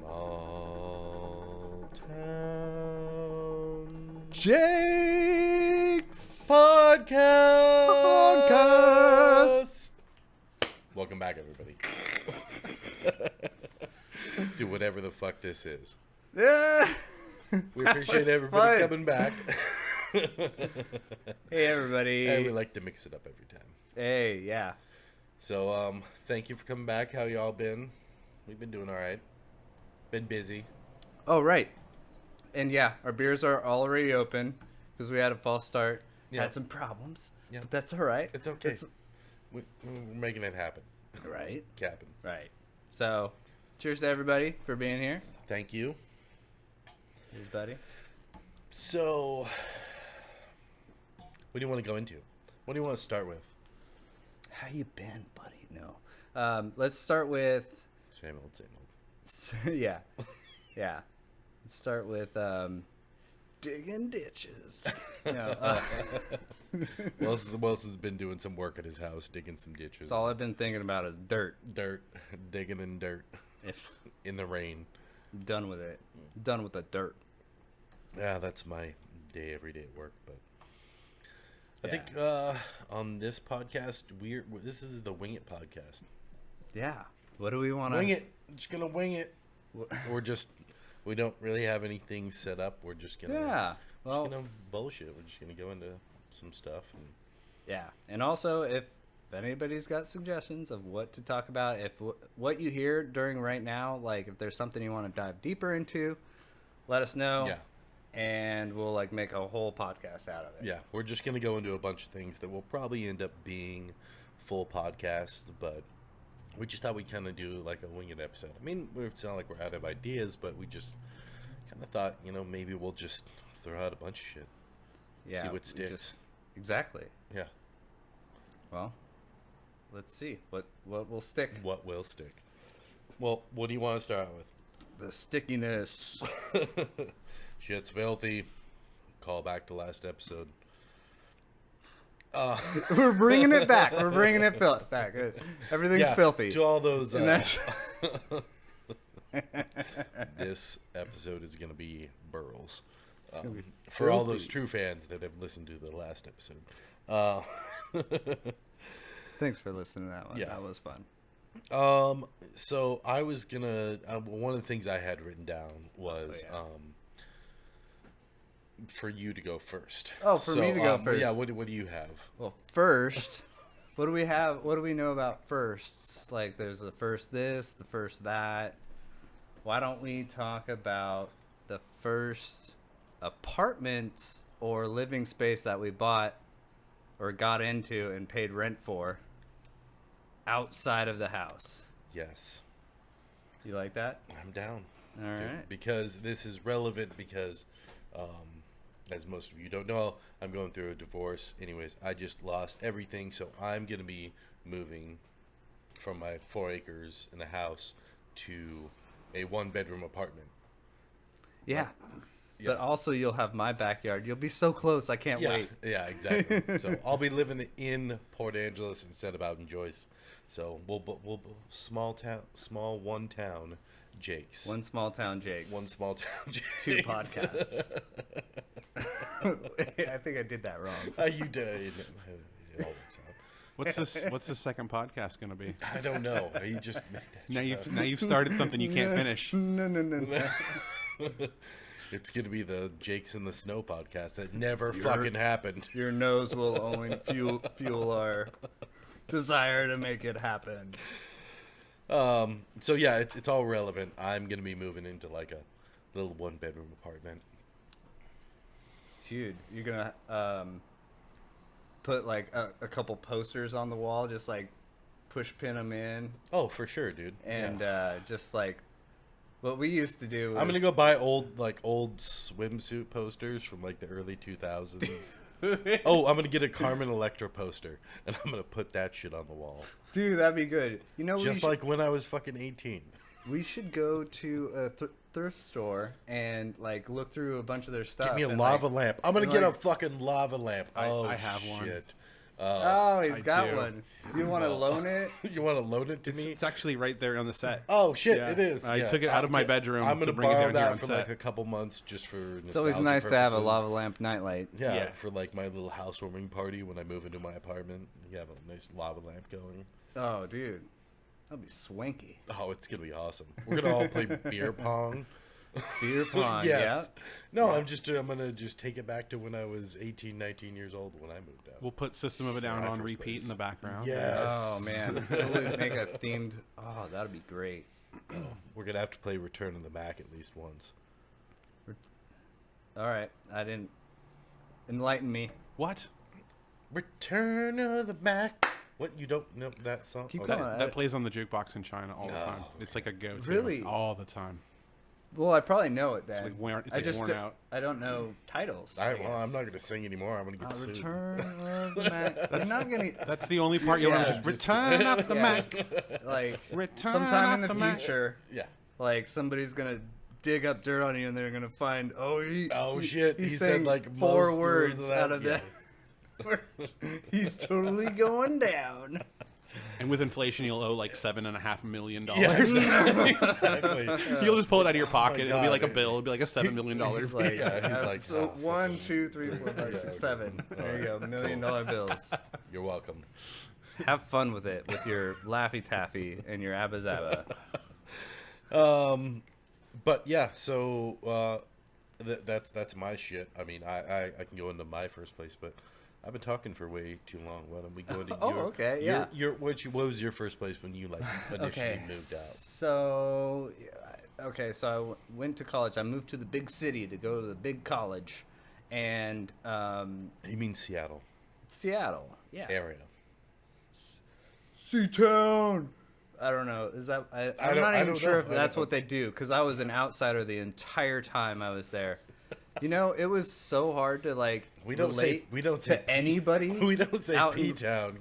Small Town Jake's Podcast. Welcome back, everybody. Do whatever the fuck this is. Yeah. We appreciate everybody coming back. Hey, everybody. And we like to mix it up every time. Hey, yeah. So, thank you for coming back. How y'all been? We've been doing all right. Been busy. Oh, right. And yeah, our beers are already open because we had a false start. Yeah. Had some problems. Yeah. But that's all right. It's okay. We're making it happen. Right. Captain. Right. So, cheers to everybody for being here. Thank you. Cheers, buddy. So, what do you want to go into? What do you want to start with? How you been, buddy? No. Let's start with... Same old, same old. yeah. Yeah. Let's start with digging ditches. No, Wells has been doing some work at his house, digging some ditches. that's all I've been thinking about is dirt. Dirt, digging in dirt If in the rain. I'm done with it. Done with the dirt. Yeah, that's my day every day at work. But I Yeah. think on this podcast, this is the Wing It podcast. Yeah. What do we want to... Wing it. Just gonna wing it. We don't really have anything set up. We're just gonna just gonna bullshit. We're just gonna go into some stuff. And Yeah. And also, if anybody's got suggestions of what to talk about, if what you hear during right now, like if there's something you want to dive deeper into, let us know. yeah. And we'll like make a whole podcast out of it. Yeah, we're just going to go into a bunch of things that will probably end up being full podcasts, but we just thought we'd kind of do like a winged episode. I mean, we sound like we're out of ideas, but we just kind of thought, maybe we'll just throw out a bunch of shit. Yeah. See what sticks. Exactly. Yeah. Well, let's see what will stick. What will stick? Well, what do you want to start out with? The stickiness. Shit's filthy. Call back to last episode. We're bringing it back. We're bringing it back. Everything's filthy. To all those. And that's This episode is going to be Burls. gonna be For all filthy. those true fans that have listened to the last episode. Thanks for listening to that one. Yeah. That was fun. So I was gonna. One of the things I had written down was for you to go first. Oh, for me to go first. Yeah. What do you have? Well, first, what do we have? What do we know about firsts? Like, there's the first this, the first that. Why don't we talk about the first apartment or living space that we bought or got into and paid rent for outside of the house? Yes, You like that? I'm down. All right. Because this is relevant because, as most of you don't know, I'm going through a divorce. Anyways, I just lost everything, so I'm going to be moving from my 4 acres in a house to a 1-bedroom apartment. Yeah. Yeah. But also, you'll have my backyard. You'll be so close. I can't wait. Yeah, exactly. So I'll be living in Port Angeles instead of out in Joyce. So we'll small one town Jakes. One small town Jakes. One small town Jakes. 2 podcasts. I think I did that wrong. You did. It all works out. What's the second podcast going to be? I don't know. You just made that Now you've started something you can't finish. No. It's gonna be the Jakes in the Snow podcast that never fucking happened. Your nose will only fuel our desire to make it happen. So yeah, it's all relevant. I'm gonna be moving into like a little 1-bedroom apartment. Dude, you're gonna put like a couple posters on the wall, just like push pin them in, Oh, for sure, dude. and Yeah. just like what we used to do. Was, I'm gonna go buy old swimsuit posters from like the early 2000s. Oh, I'm gonna get a Carmen Electra poster, and I'm gonna put that shit on the wall, Dude, that'd be good. You know, just like when I was fucking 18. we should go to a thrift store and like look through a bunch of their stuff. Get me a and, lava like, lamp. I'm gonna and, get a like- fucking lava lamp. I Oh, have one. shit. Oh, he's I got do. one. Do you want to No. loan it? You want to loan it to me? It's actually right there on the set. Oh shit, Yeah. it is. I Yeah. took it out of my Okay. bedroom I'm to gonna bring it borrow down here that on for set. like a couple months just for. It's always nice to have a lava purposes. lamp nightlight. Yeah, Yeah. for like my little housewarming party when I move into my apartment. You have a nice lava lamp going. Oh, dude. That'd be swanky. Oh, it's gonna be awesome. We're gonna all play beer pong. Beer pong, Yes. No, I'm gonna just take it back to when I was 18, 19 years old when I moved out. We'll put System of a Down My on first repeat place. in the background. Yes. Oh, man. Totally make a themed... Oh, that'd be great. We're gonna have to play Return of the Mac at least once. All right. I didn't... Enlighten me. What? Return of the Mac. What, you don't know that song? Keep Okay. going. That plays on the jukebox in China all the time. Oh, It's like a go-to. Really? All the time. Well, I probably know it then. It's like worn, it's I like just worn out. I don't know titles. Well, guess. I'm not gonna sing anymore. I'm gonna get sued. Return of the Mac. You're not gonna That's the only part you Yeah, want to just just- return up the yeah. Mac. like Return sometime in up the the Mac. future, Yeah. like somebody's gonna dig up dirt on you and they're gonna find Oh shit! he He sang said like four most words that. out of Yeah. that. He's totally going down. And with inflation, you'll owe like $7.5 million. Yes, exactly. You'll just pull it out of your pocket. It'll be God. like a bill. It'll be like a $7 million. He's like, Yeah, he's like, so "Oh, 1, fucking- 2, 3, 4, 5, 6, 7. There you go, $1 million bills. You're welcome. Have fun with it, with your Laffy Taffy and your Abba Zaba. But yeah, so that's my shit. I mean, I can go into my first place, but I've been talking for way too long. Why don't we go into Oh, okay, yeah. what was your first place when you like initially moved out? So, so I went to college. I moved to the big city to go to the big college, and You mean Seattle Seattle, yeah, area? Seatown. I don't know. Is that? I'm don't- not I even don't sure know. if I that's don't what they do because I was an outsider the entire time I was there. You know, it was so hard to like We don't relate say to anybody. We don't say out in- P-town.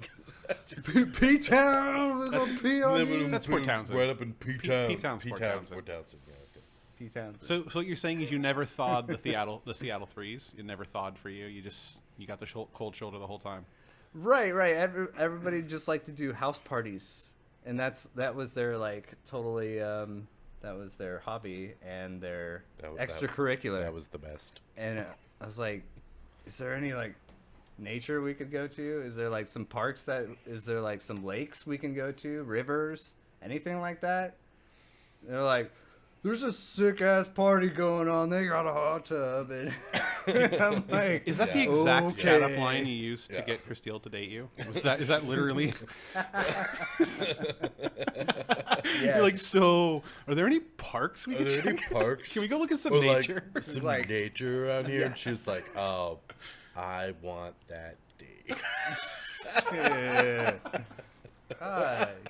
P-town, we're gonna pee on you. That's Port Townsend. Right up in P-town. P-town's Port Townsend. Port Townsend. Yeah, okay. P-town. So what you're saying is you never thawed the Seattle threes. It never thawed for you. You got the cold shoulder the whole time. Right. Everybody just liked to do house parties, and that was their like totally that was their hobby and their extracurricular. That was the best. And I was like, is there any like nature we could go to? Is there like some parks is there like some lakes we can go to, rivers, anything like that? They're like, there's a sick ass party going on. They got a hot tub, and I'm like, Is that the Yeah. exact Okay. chat up line you used to Yeah. get Christelle to date you? Is that literally? You're like, so are there any parks we Are can there any check? parks? Can we go look at some Or, nature? Like, some like- nature around here. And she was Yes. like, "Oh, I want that day."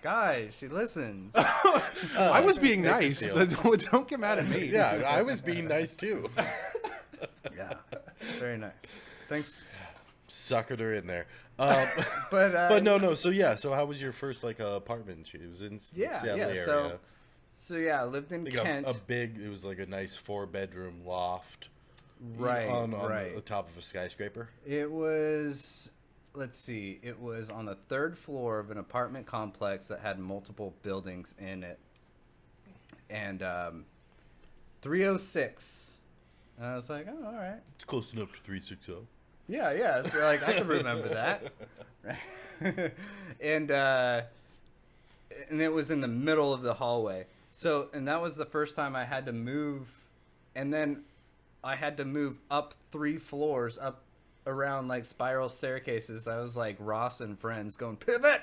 guys, she listens. I was being Thank you, nice. Seal. Don't get mad at me. Yeah, I was being nice too. Yeah, very nice. Thanks. Suckered her in there. But No. So yeah. So how was your first like apartment? She was in Yeah, Seattle yeah. area. So yeah, I lived in Like Kent. a big. It was like a nice 4-bedroom loft. Right, On right. the top of a skyscraper. It was, let's see, it was on the 3rd floor of an apartment complex that had multiple buildings in it. And 306. And I was like, oh, all right. It's close enough to 360. Yeah. So, like, I can remember that. Right? And it was in the middle of the hallway. So, and that was the first time I had to move. And then I had to move up 3 floors, up around like spiral staircases. I was like Ross and Friends going, pivot.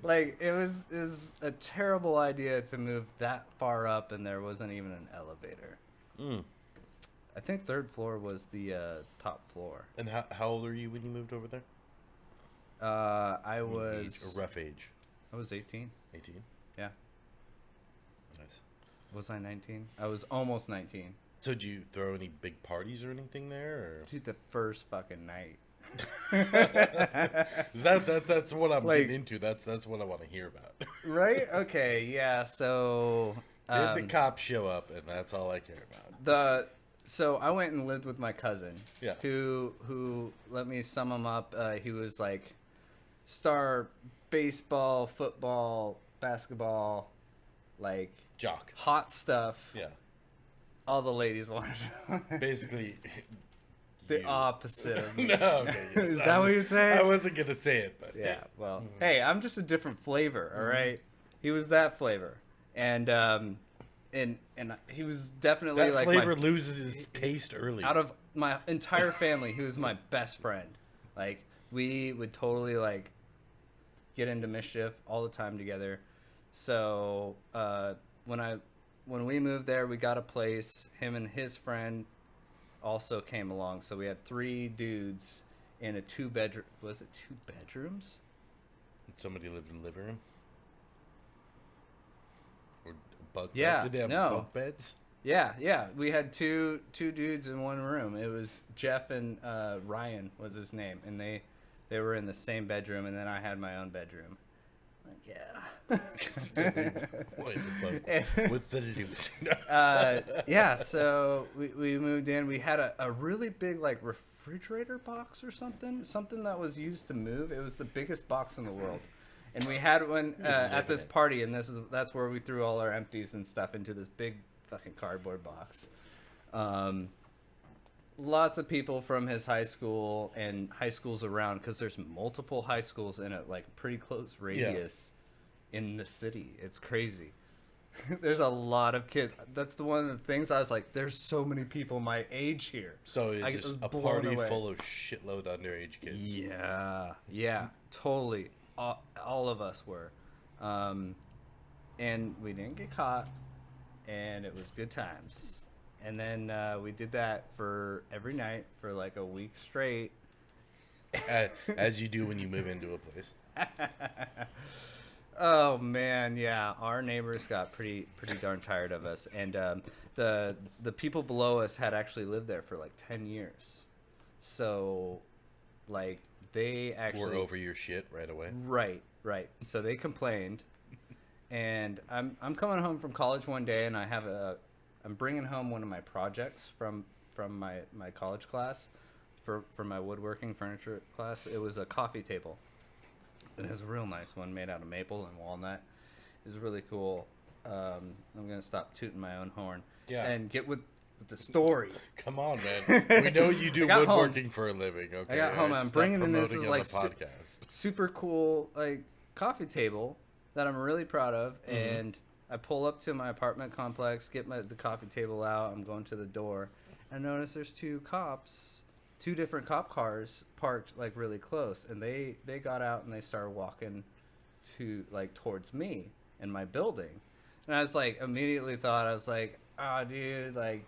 Like it was a terrible idea to move that far up, and there wasn't even an elevator. I think 3rd floor was the top floor. And how old are you when you moved over there? I Age, was a rough age. I was 18. 18. Yeah. Nice. Was I 19? I was almost 19. So did you throw any big parties or anything there? Or? Dude, the first fucking night. Is that's what I'm Like- getting into. That's what I want to hear about. Right? Okay, yeah. So Did the cops show up? And that's all I care about. So I went and lived with my cousin. Yeah. Who let me sum him up. He was like star baseball, football, basketball, like Jock. hot stuff. Yeah. All the ladies wanted. Basically. The you. opposite of me. No, okay. Yes, Is that what you're saying? I wasn't gonna say it, but Yeah, well, hey, I'm just a different flavor, all right? He was that flavor. And he was definitely that like flavor loses its taste early. out of my entire family, he was my best friend. Like we would totally like get into mischief all the time together. So, when we moved there, we got a place. Him and his friend also came along. So we had 3 dudes in a 2-bedroom. Was it 2 bedrooms? Somebody lived in the living room. Or bunk Yeah, bed? Did they have no. bunk beds? Yeah. We had two dudes in one room. It was Jeff and Ryan was his name, and they were in the same bedroom, and then I had my own bedroom. Like, yeah. What the fuck? With the news. Yeah, so we moved in. We had a really big like refrigerator box or something that was used to move. It was the biggest box in the world, and we had one at this party, and that's where we threw all our empties and stuff into this big fucking cardboard box. Lots of people from his high school and high schools around, because there's multiple high schools in a like pretty close radius in the city. It's crazy. There's a lot of kids. That's one of the things I was like, there's so many people my age here. So it's I just was a blown party away. full of shitload underage kids. Yeah, totally. All of us were. And we didn't get caught, and it was good times. And then we did that for every night for like a week straight. As you do when you move into a place. Oh man, yeah. Our neighbors got pretty darn tired of us, and the people below us had actually lived there for like 10 years. So, like they actually We're over your shit right away. Right. So they complained, and I'm coming home from college one day, and I'm bringing home one of my projects from my college class for my woodworking furniture class. It was a coffee table. It was a real nice one made out of maple and walnut. It was really cool. I'm going to stop tooting my own horn and get with the story. Come on, man. We know you do got home. woodworking for a living. Okay, I got home. I'm Stop bringing in this promoting is on like the podcast. super cool like coffee table that I'm really proud of. And I pull up to my apartment complex, get the coffee table out. I'm going to the door. I notice there's 2 different cop cars parked like really close, and they got out and they started walking to like towards me and my building. And I was like, immediately thought, I was like, oh dude, like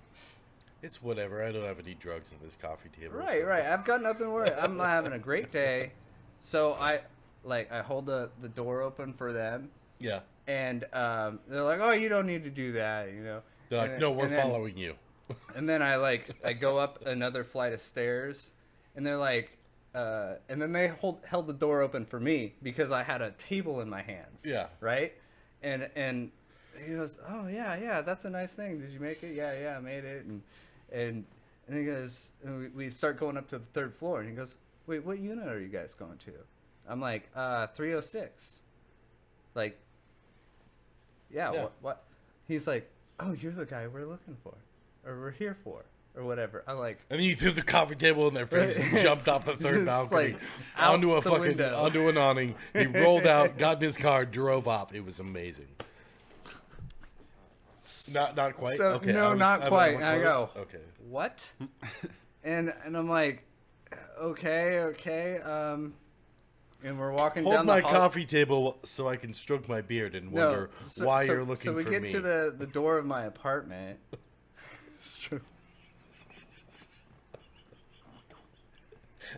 It's whatever. I don't have any drugs in this coffee table. right. I've got nothing to worry. I'm having a great day. So I hold the door open for them, Yeah. and they're like, oh, you don't need to do that, you know. They're like, And no, then- we're and then- following you. And then I go up another flight of stairs, and they're like, and then they held the door open for me because I had a table in my hands. Yeah. Right. And he goes, oh yeah, that's a nice thing. Did you make it? Yeah, I made it. And he goes, and we start going up to the 3rd floor, and he goes, wait, what unit are you guys going to? I'm like, 306. Like, yeah. What? He's like, oh, you're the guy we're looking for. Or we're here for, or whatever. I'm like, And then you threw the coffee table in their face and jumped off the 3rd Just, balcony like, out onto a the fucking window. onto an awning. He rolled out, got in his car, drove off. It was amazing. Not quite. So, okay, no, not I'm quite. more I close. go, Okay. what? and I'm like, okay. And we're walking Hold down my the hall. coffee table so I can stroke my beard and wonder why you're looking So we for get me. to the door of my apartment.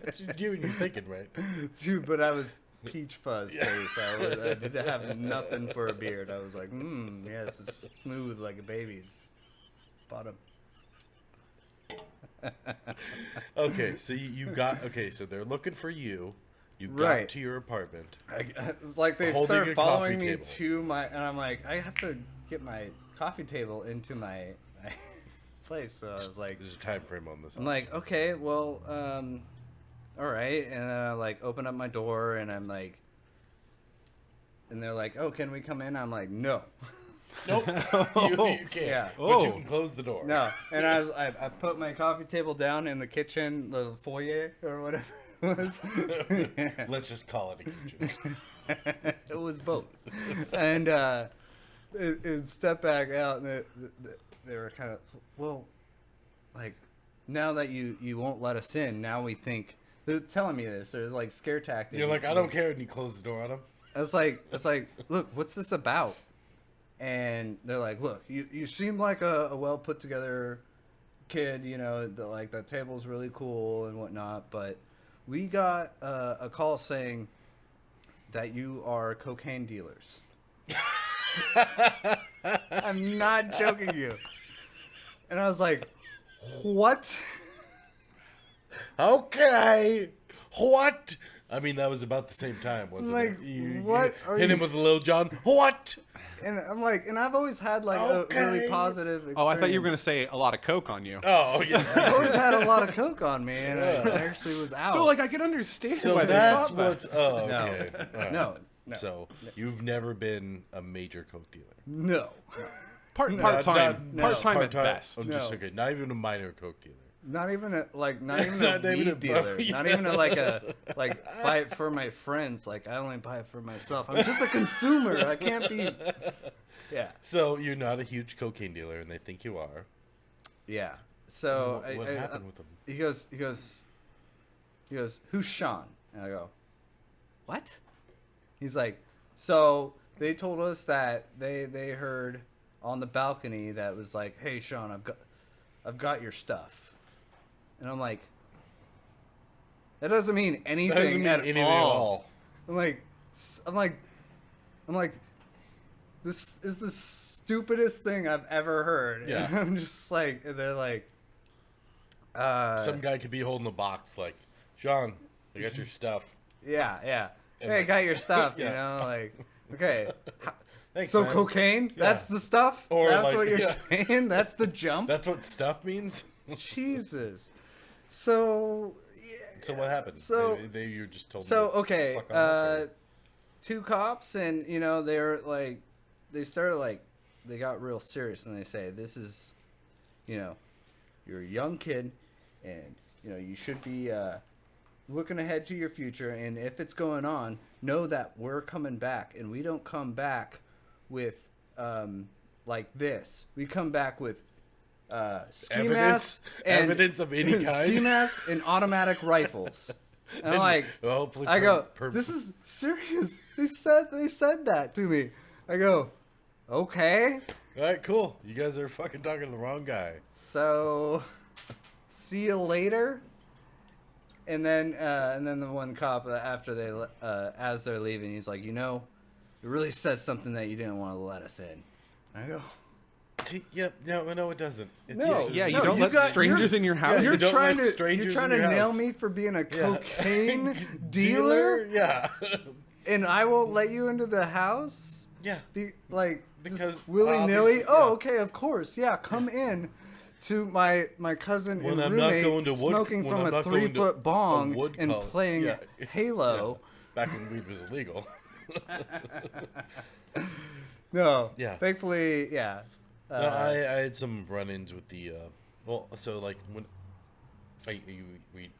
That's what you're thinking, right? Dude, but I was peach fuzz face. I didn't have nothing for a beard. I was like, yeah, this is smooth like a baby's bottom. Okay, so you got so they're looking for you. You got Right. to your apartment. It's like they Holding start a following coffee me table. to my, and I'm like, I have to get my coffee table into my place. So I was like, There's a time frame on this. I'm like, okay, well, all right. And then I like open up my door and I'm like, and they're like, oh, can we come in? I'm like, no. nope, you can't. Yeah. But you Oh. can close the door. No. And I put my coffee table down in the kitchen, the foyer or whatever it was. Let's just call it a kitchen. It was both. And it stepped back out, and they were kind of, well, like, now that you won't let us in, now we think, they're telling me this. There's like scare tactics. You're like, I don't care, and you close the door on them. It's like, look, what's this about? And they're like, look, you seem like a well put together kid, you know, like the table's really cool and whatnot, but we got a call saying that you are cocaine dealers. I'm not joking you. And I was like, what? Okay. What? I mean, that was about the same time, wasn't Like, it? You what are hit him you- with a Lil John. What? And I'm like, and I've always had like a really Okay. positive experience. Oh, I thought you were going to say a lot of coke on you. Oh, yeah. I always had a lot of coke on me, and I actually was out. So, like, I can understand So why they that's thought that. what's. Oh, No. okay. All right. no. So you've never been a major coke dealer. No. Part time, Not- part time at part-time. best. I'm just No. okay. Not even a minor coke dealer. Not even a not even Not a even weed a dealer. yeah. Not even buy it for my friends. Like I only buy it for myself. I'm just a consumer. I can't be. Yeah. So you're not a huge cocaine dealer, and they think you are. Yeah. So what happened with them? He goes, who's Sean? And I go, what? He's like, so they told us that they heard on the balcony that was like, hey Sean, I've got your stuff. And I'm like, that doesn't mean anything, That doesn't mean at, anything all. at all. I'm like, this is the stupidest thing I've ever heard. Yeah. And I'm just like, and they're like, Some guy could be holding a box like, Sean, I got your stuff. yeah. And Hey, I like- got your stuff, you Yeah. know, like, okay. Thanks, So man. cocaine? Yeah. That's the stuff? Or That's like- what you're yeah. saying? That's the jump? That's what stuff means. Jesus. So, So what happened? So- they you just told so me. okay, Fuck off, or- two cops, and you know they're like, they started like, they got real serious, and they say, this is, you know, you're a young kid, and you know you should be looking ahead to your future, and if it's going on, know that we're coming back, and we don't come back with like this. We come back with ski Evidence? masks and Evidence of any kind? ski masks and automatic rifles. And I'm like, Well, hopefully I go, per- this is serious. They said that to me. I go, okay. All right, cool. You guys are fucking talking to the wrong guy. So, see you later. And then the one cop after as they're leaving, he's like, you know, it really says something that you didn't want to let us in. I go, Yep. No, it doesn't. It's no, Yeah, you no, don't let strangers in your house. You're don't trying let to strangers you're trying in to your nail house. me for being a Yeah. cocaine dealer, Yeah. and I won't let you into the house. Yeah. Like Because just willy nilly. obviously- Oh, yeah. okay, of course, yeah. Come in to my cousin When and I'm not roommate going to wood- smoking when from I'm a not going to 3-foot a bong wood and color. playing Yeah. Halo. Yeah. Back when weed was illegal. No, Yeah. Thankfully, yeah. No, I had some run-ins with the. Well, so like when.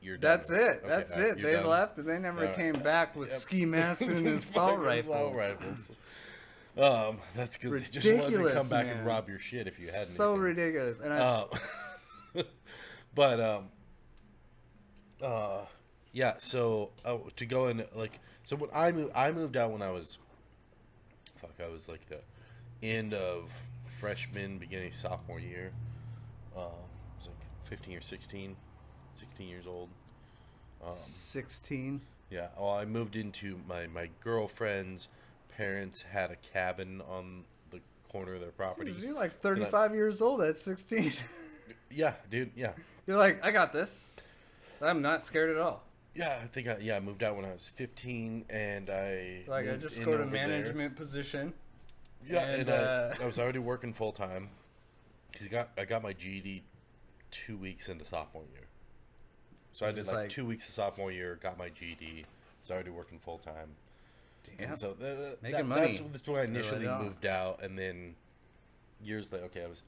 You're done That's with it. Okay, That's all right, it. you're They done. left, and they never All right. came back with Yep. ski masks and assault Fucking rifles. That's because they just wanted to come Ridiculous, back man. and rob your shit if you had So anything. ridiculous. And I, But yeah. So to go in like so when I moved out when I was like the end of freshman, beginning sophomore year. I was like 15 or 16 years old. 16. Yeah. Well, I moved into my girlfriend's parents had a cabin on the corner of their property. You're like 35 years old at 16. Yeah, dude. Yeah. You're like, I got this. I'm not scared at all. Yeah, I think I moved out when I was 15, and I Like, I moved just in scored a over there. management position. Yeah, and, and I was already working full time. I got my GED 2 weeks into sophomore year. So I did Just like like- 2 weeks of sophomore year, got my GED, was already working full time. Damn. And so Making money that's when I initially early on. moved out, and then years later, okay, I was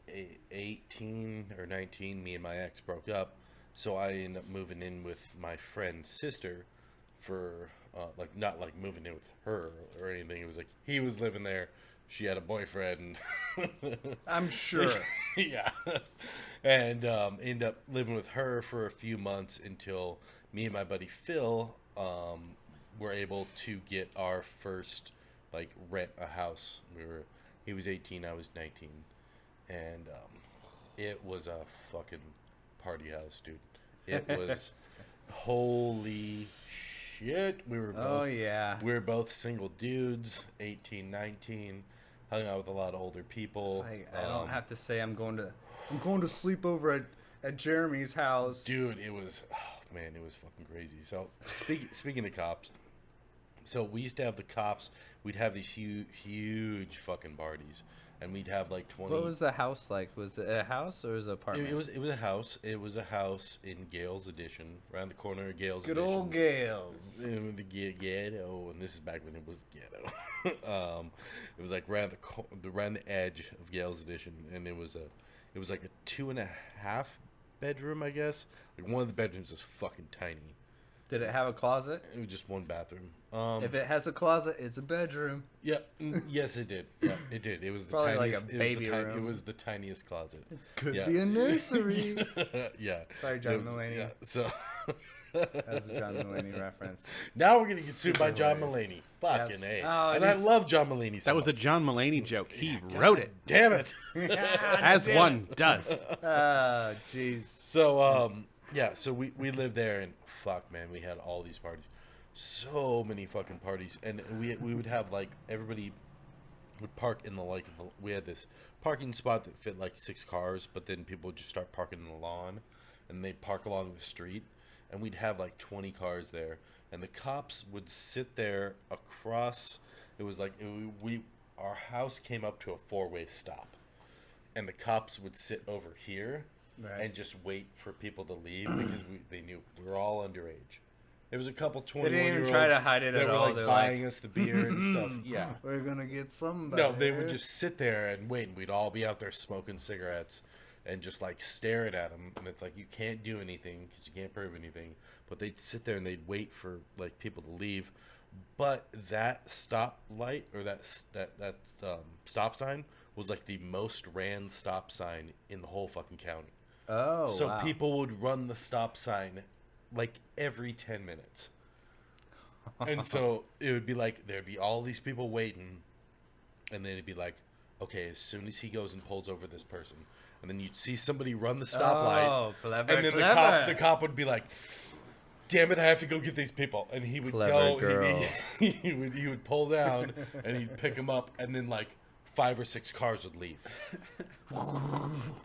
18 or 19. Me and my ex broke up, so I ended up moving in with my friend's sister for like not like moving in with her or anything. It was like he was living there, she had a boyfriend. I'm sure. Yeah, and ended up living with her for a few months until me and my buddy Phil were able to get our first like rent a house. He was 18, I was 19, and it was a fucking party house, dude. It was holy shit. We were both Oh yeah. we were both single dudes, 18, 19, hung out with a lot of older people. It's like, I don't have to say I'm going to sleep over at Jeremy's house. Dude, it was, oh man, it was fucking crazy. So speaking of cops, so we used to have the cops. We'd have these huge fucking parties, and we'd have like 20. What was the house like? Was it a house or was it an apartment? It was a house. It was a house in Gales Edition, around the corner of Gales Good Edition. old Gales. In the ghetto, and this is back when it was ghetto. It was like around the edge of Gales Edition, and it was like a 2.5 bedroom, I guess. Like one of the bedrooms is fucking tiny. Did it have a closet? It was just one bathroom. If it has a closet, it's a bedroom. Yeah, yes, it did. Yeah, it did. It was the Probably like tiniest. a baby it room. was the tiniest closet. Could Yeah. be a nursery. Yeah. Sorry, John It was- Mulaney. Yeah. So That was a John Mulaney reference. now we're gonna get sued by John hilarious. Mulaney. Fucking A. Oh, and it I is- love John Mulaney. So That was a much. John Mulaney joke. He wrote it, Damn it. as one does. Ah, jeez. So yeah, so we lived there, and fuck man, we had all these parties. So many fucking parties, and we would have like everybody would park in the we had this parking spot that fit like 6 cars, but then people would just start parking in the lawn, and they'd park along the street, and we'd have like 20 cars there, and the cops would sit there across. It was like our house came up to a 4-way stop, and the cops would sit over here Right. and just wait for people to leave because they knew we were all underage. There was a couple didn't even 21-year-olds try to hide it that at were all. like They're buying like, us the beer and stuff. Yeah. we're gonna get somebody. No, they would just sit there and wait, and we'd all be out there smoking cigarettes and just like staring at them. And it's like you can't do anything because you can't prove anything. But they'd sit there and they'd wait for like people to leave. But that stop light or that stop sign was like the most ran stop sign in the whole fucking county. Oh, So wow. people would run the stop sign like every 10 minutes. And so it would be like there'd be all these people waiting, and then it'd be like, okay, as soon as he goes and pulls over this person, and then you'd see somebody run the stoplight, Oh, clever, and then clever. the cop would be like, damn it, I have to go get these people, and he would Clever go, girl. he would pull down, and he'd pick them up, and then like 5 or 6 cars would leave.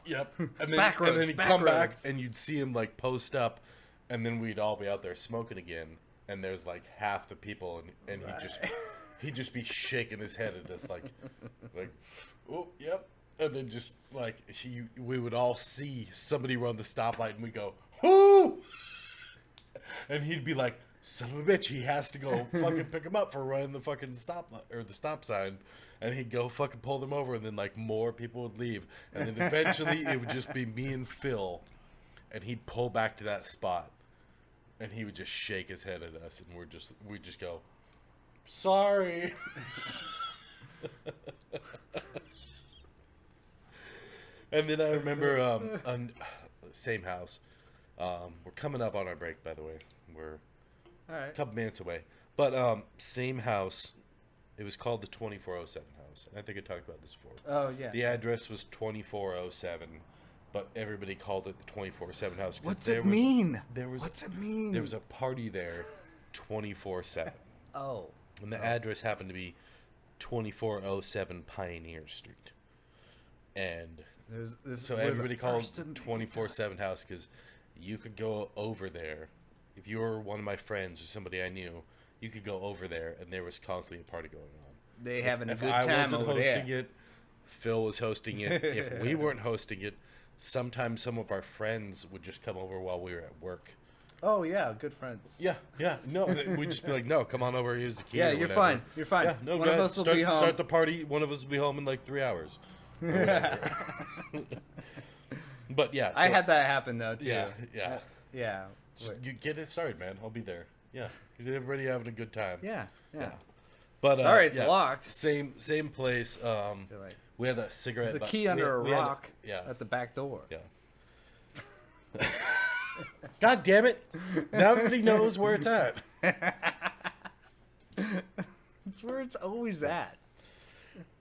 Yep. And then, Backroads, and then he'd come back, backroads. and you'd see him like post up, and then we'd all be out there smoking again, and there's like half the people, and he'd just be shaking his head at us like, oh, yep. And then just like we would all see somebody run the stoplight, and we go, whoo! And he'd be like, son of a bitch, he has to go fucking pick him up for running the fucking stop or the stop sign. And he'd go fucking pull them over, and then like more people would leave, and then eventually it would just be me and Phil, and he'd pull back to that spot, and he would just shake his head at us, and we'd just go, sorry. And then I remember on same house. We're coming up on our break, by the way. We're All right. a couple minutes away, but same house. It was called the 2407 house. And I think I talked about this before. Oh yeah. The address was 2407, but everybody called it the 24/7 house. 'cause What's there it was- mean? There was What's it mean? there was a party there, 24/7, Oh. and the address happened to be 2407 Pioneer Street, and so everybody called it 24/7 house because you could go over there if you were one of my friends or somebody I knew. You could go over there, and there was constantly a party going on. They having a If good I time wasn't over hosting there. it, Phil was hosting it. If we weren't hosting it, sometimes some of our friends would just come over while we were at work. Oh yeah, good friends. Yeah. No, we'd just be like, no, come on over. Here's the key. Yeah, or you're whatever. fine. You're fine. Yeah, no, One go of ahead. us will be home. Start the party. One of us will be home in like 3 hours. Or whatever. But yeah, I so- had that happen though too. Yeah. Yeah. So Wait. you get it started, man. I'll be there. Yeah, everybody having a good time. Yeah. But Sorry, it's yeah, locked. Same place. You're like, We had a cigarette. there's a bu- key we under had- a we had rock yeah. at the back door. Yeah. God damn it! Now everybody knows where it's at. It's where it's always at.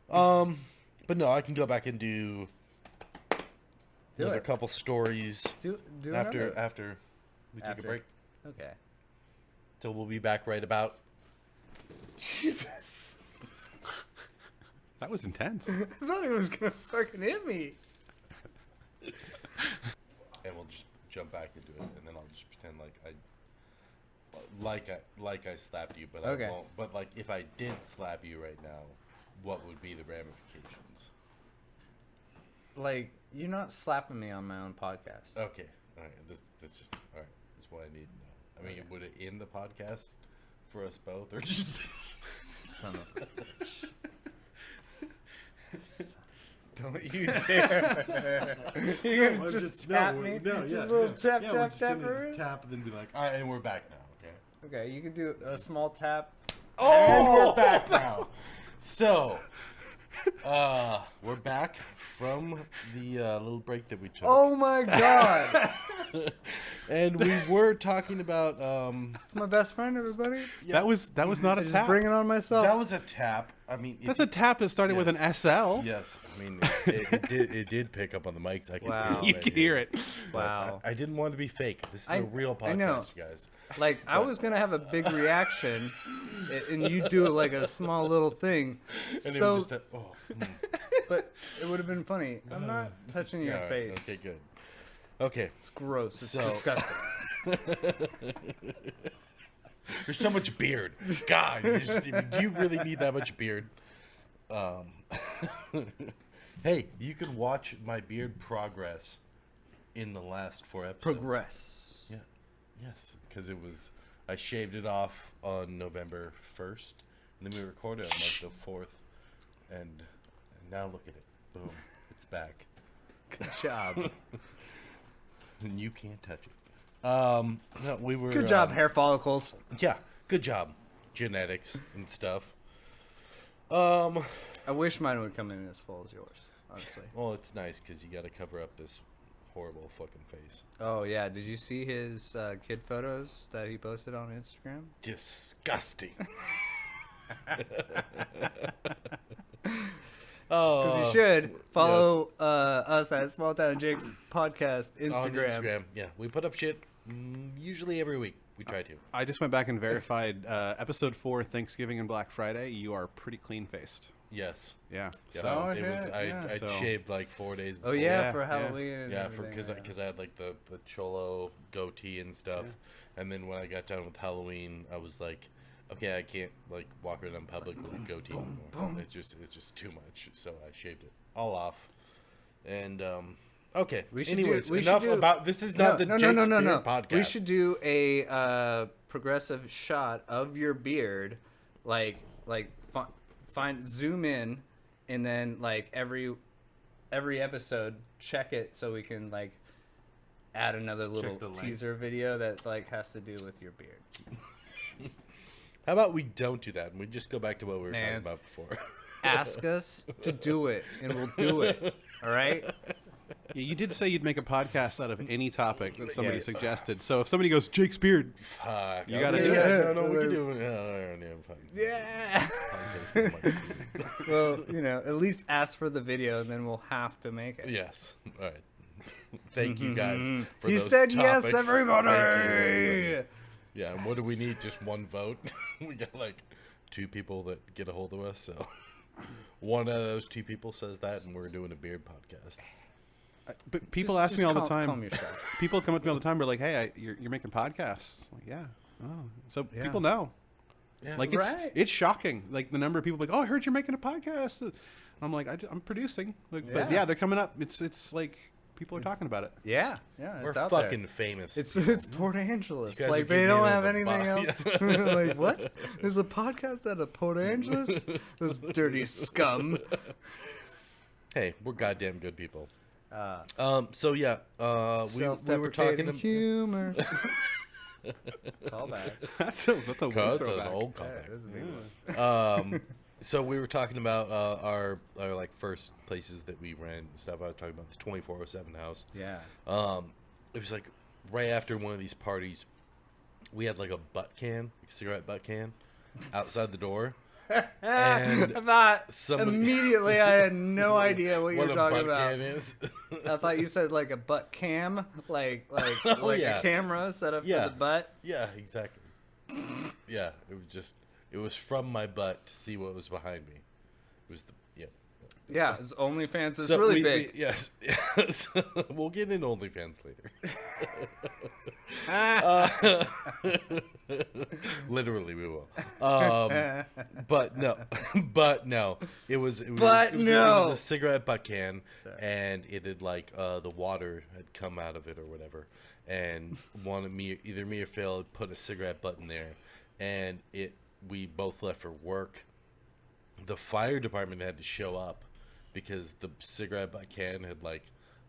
But no, I can go back and do another it. couple stories Do after another. we take After. a break. Okay. So we'll be back right about. Jesus. That was intense. I thought he was gonna fucking hit me. And we'll just jump back into it, and then I'll just pretend like I slapped you, but Okay. I won't. But like, if I did slap you right now, what would be the ramifications? Like, you're not slapping me on my own podcast. Okay, all right. That's just all right. That's what I need to know. I mean, would it end the podcast for us both, or just? Son of a bitch. Don't you dare. You're gonna just tap me? Just a little tap, tap, tap. tap, and then be like, all right, and we're back now. Okay. Okay, you can do a small tap. And we're back now. So, we're back from the little break that we took. Oh my god. And we were talking about It's my best friend, everybody. That was not I a just tap. bring it on myself. that was a tap. I mean, That's a tap that started with an SL. Yes, I mean it did pick up on the mics. I could Wow. You right can here. hear it. But Wow. I didn't want to be fake. This is I- a real I know. podcast, you guys. Like, I was gonna have a big reaction, and you do like a small little thing. And So, it was just but it would have been funny. I'm not touching your all right, face. Okay, good. Okay, It's gross. It's So- disgusting. there's so much beard. God, do you really need that much beard? Hey, you can watch my beard progress in the last 4 episodes. Progress. Yeah. Yes, because I shaved it off on November 1st, and then we recorded on like the 4th, and now look at it. Boom. It's back. Good job. And you can't touch it. No, we were. Good job, hair follicles. Yeah, good job. Genetics and stuff. I wish mine would come in as full as yours, honestly. Well, it's nice because you got to cover up this horrible fucking face. Oh yeah, did you see his kid photos that he posted on Instagram? Disgusting. Because you should follow us at Small Town Jake's podcast On Instagram. Instagram. Yeah, we put up shit usually every week. We try to. I just went back and verified episode 4, Thanksgiving and Black Friday. You are pretty clean faced. Yes. Yeah. Yeah, So Oh, it was. shit, I yeah. So- shaved like 4 days. Oh Before. yeah, Yeah, for yeah. Halloween. And Yeah, everything, because I had like the cholo goatee and stuff, and then when I got done with Halloween, I was like, okay, I can't like walk around in public with a goatee anymore. It's just too much. So I shaved it all off, and okay. We should Anyways, we should enough do- about this. Is not the Jake's Beard podcast. We should do a progressive shot of your beard, like find zoom in, and then like every episode check it so we can like add another little the length. teaser video that like has to do with your beard. How about we don't do that and we just go back to what we were Man. talking about before? Ask us to do it, and we'll do it. All right. Yeah, you did say you'd make a podcast out of any topic that somebody Yes. suggested. So if somebody goes, Jake's beard, Fuck. You I gotta was do like, it. Yeah, no, we can do it. Fine. Yeah. Podcast with my beard. Well, at least ask for the video, and then we'll have to make it. Yes. All right. Thank you guys for He those said yes, topics. everybody. Thank you, everybody. Yeah, and what do we need? Just one vote? We got like 2 people that get a hold of us, so one out of those 2 people says that, and we're doing a beard podcast. but people Just- ask me just all the calm time. yourself. People come up to me all the time. They're like, "Hey, you're making podcasts." I'm like, yeah. Oh, so Yeah. people know. Yeah. Like Right. it's shocking. Like the number of people like, "Oh, I heard you're making a podcast." I'm like, I'm producing. Like, but Yeah. yeah, they're coming up. It's like People are talking about it. Yeah, yeah, We're it's out fucking there. famous. It's Port Angeles. You guys Like are they getting don't into have the anything else. Like what? There's a podcast out of Port Angeles. Those dirty scum. Hey, we're goddamn good people. Uh, we were talking. humor. Call back. That's a weird That's an throwback. old Yeah, callback. that's a big one. So we were talking about our like first places that we rent and stuff. I was talking about the 2407 house. Yeah. It was like right after one of these parties, we had like a butt can, like a cigarette butt can, outside the door. And I thought somebody- immediately I had no idea what you What were a talking butt about. can is. I thought you said like a butt cam, like Oh, yeah. a camera set up Yeah. for the butt. Yeah, exactly. Yeah, it was from my butt to see what was behind me. It was Yeah, it's OnlyFans is So really big. yes, we'll get into OnlyFans later. Literally, we will. But no, it was a cigarette butt can, Sorry. and it had like the water had come out of it or whatever, and either me or Phil had put a cigarette butt in there, and we both left for work. The fire department had to show up because the cigarette butt can had like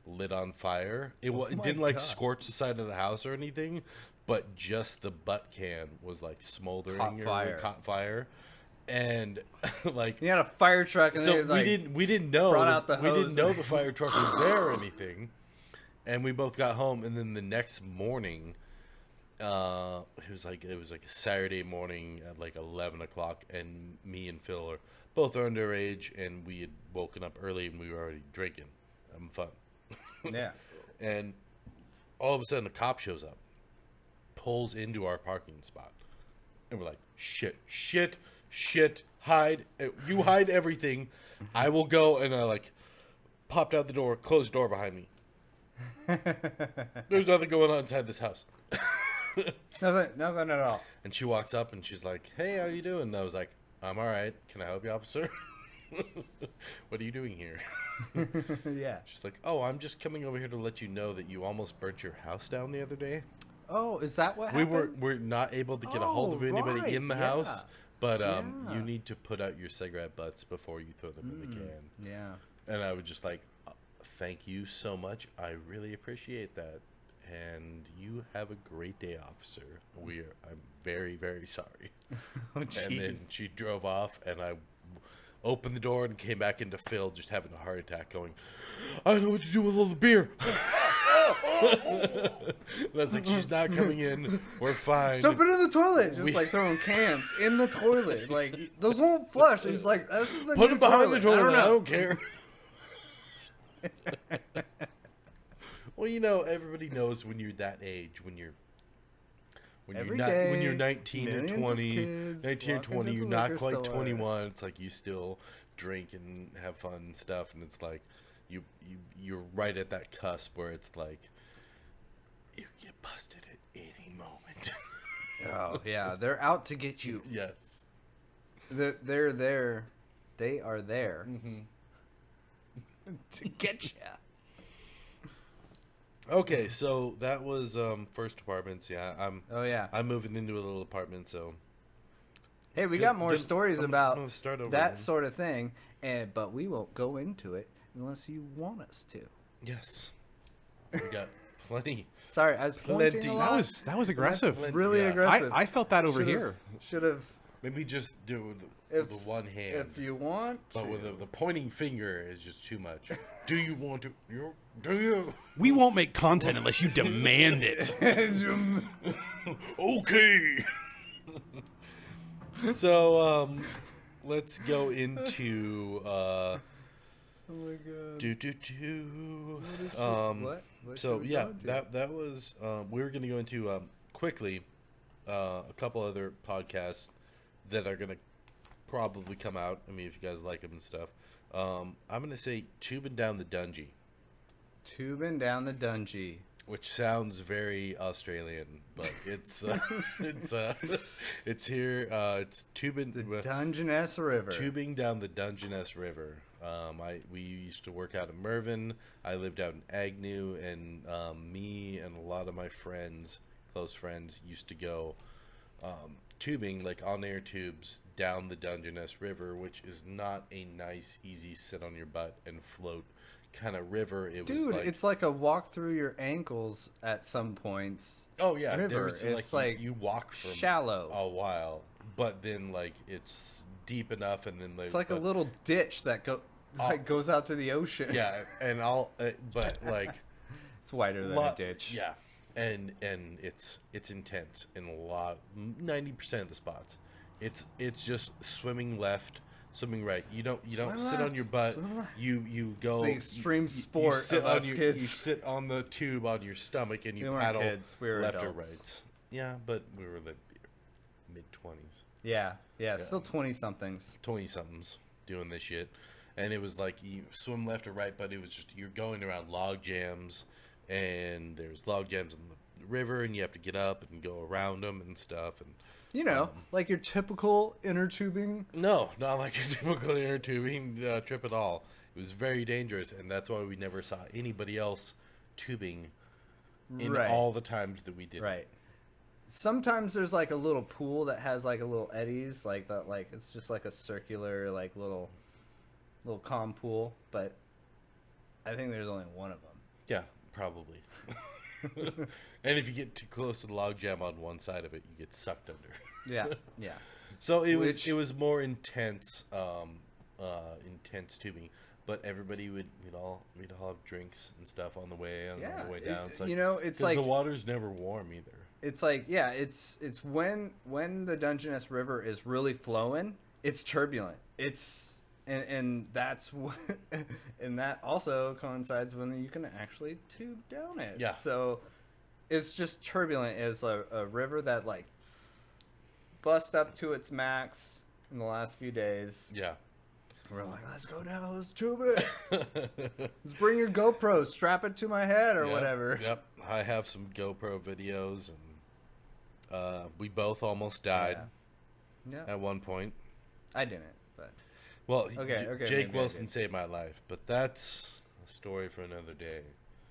lit on fire. It my didn't like God. scorch the side of the house or anything, but just the butt can was like smoldering Caught fire. and like You had a fire truck and so they like we didn't know brought out the we didn't hose. know the fire truck was there or anything, and we both got home, and then the next morning. It was like a Saturday morning at like 11 o'clock, and me and Phil are both underage, and we had woken up early, and we were already drinking, having fun. yeah. And all of a sudden, a cop shows up, pulls into our parking spot, and we're like, shit, hide, you hide everything, I will go, and I like popped out the door, closed the door behind me. There's nothing going on inside this house. Nothing at all. And she walks up and she's like, "Hey, how you doing?" And I was like, "I'm all right. Can I help you, officer?" "What are you doing here?" Yeah. She's like, "Oh, I'm just coming over here to let you know that you almost burnt your house down the other day." Oh, is that what happened? We're not able to get a hold of Oh, anybody right, in the yeah. house, but Yeah. you need to put out your cigarette butts before you throw them in the can. Yeah. And I was just like, "Thank you so much. I really appreciate that. And you have a great day, officer. I'm very, very sorry." Oh, And then jeez. she drove off, and I opened the door and came back into Phil just having a heart attack going, "I don't know what to do with all the beer." And I was like, "She's not coming in. We're fine." Dump it in the toilet. Just We- like throwing cans in the toilet. Like those won't flush. He's like, this is a Put new it behind the toilet. I know. don't care. Well, you know, everybody knows when you're that age, when you're Every not when you're day, 19 or millions of 20, kids 19 or walk 20, into you're the not liquor quite store. 21. It's like you still drink and have fun and stuff, and it's like you're right at that cusp where it's like you get busted at any moment. Oh yeah, they're out to get you. Yes. They're there. They are there to get you. Okay, so that was first apartments. Yeah, Oh yeah. I'm moving into a little apartment, so Hey, we Did- got more did- stories I'm about gonna start over that then. sort of thing, but we won't go into it unless you want us to. yes, we got plenty. Sorry, I was pointing Plenty. a That lot. was aggressive. Plenty, really yeah. aggressive. I felt that over here. Should have. Maybe just do it with If- the one hand. If you want to. But with the pointing finger is just too much. Do you want to? Do you? We won't make content unless you demand it. Okay. So let's go into Oh my god. What? What So should we yeah, go into? that was we were going to go into quickly a couple other podcasts that are going to probably come out. I mean, if you guys like them and stuff. I'm going to say Tubing Down the Dungy, Tubing down the dungy. which sounds very Australian, but it's it's here. It's tubing The Dungeness River. tubing down the Dungeness River. We used to work out in Mervyn. I lived out in Agnew, and me and a lot of my friends, close friends, used to go tubing, like on-air tubes, down the Dungeness River, which is not a nice, easy sit on your butt and float kind of river. It was Dude, like, it's like a walk through your ankles at some points. oh yeah, river. there's It's like like you walk for shallow. a while, but then like it's deep enough, and then It's like a but- little ditch that goes out to the ocean. yeah, and but like It's wider than a ditch. yeah, and it's intense in a lot, 90% of the spots. It's just swimming left, swimming right. You don't Swim sit on left, your butt. swim left. You go. the extreme you sport sit of on us your, kids. You sit on the tube on your stomach and you We weren't paddle kids, we were left or adults. right. Yeah, but we were the mid-20s. Yeah, still 20 somethings. 20 somethings doing this shit, and it was like you swim left or right, but it was just you're going around log jams, and there's log jams in the river, and you have to get up and go around them and stuff. And You know, like your typical inner tubing. no, not like a typical inner tubing trip at all. It was very dangerous, and that's why we never saw anybody else tubing in Right. all the times that we did it. Right. Sometimes there's like a little pool that has like a little eddies, like that. Like it's just like a circular, like little calm pool. But I think there's only one of them. Yeah, probably. And if you get too close to the log jam on one side of it, you get sucked under. Yeah, yeah. So it Which- was more intense, intense tubing. But everybody we'd all have drinks and stuff on the way Yeah, the way it- down. It's like, you know, it's 'cause like the water's never warm either. it's like yeah, it's when the Dungeness River is really flowing, it's turbulent. It's and that's what, and that also coincides when you can actually tube down it. Yeah. So it's just turbulent. It's a river that like bust up to its max in the last few days. Yeah. We're like, let's go down, let's tube it. Let's bring your GoPro, strap it to my head or Yep, whatever. Yep. I have some GoPro videos, and we both almost died Yeah, at one point. I didn't, but Well, Okay, okay, Jake maybe I Wilson did. saved my life, but that's a story for another day.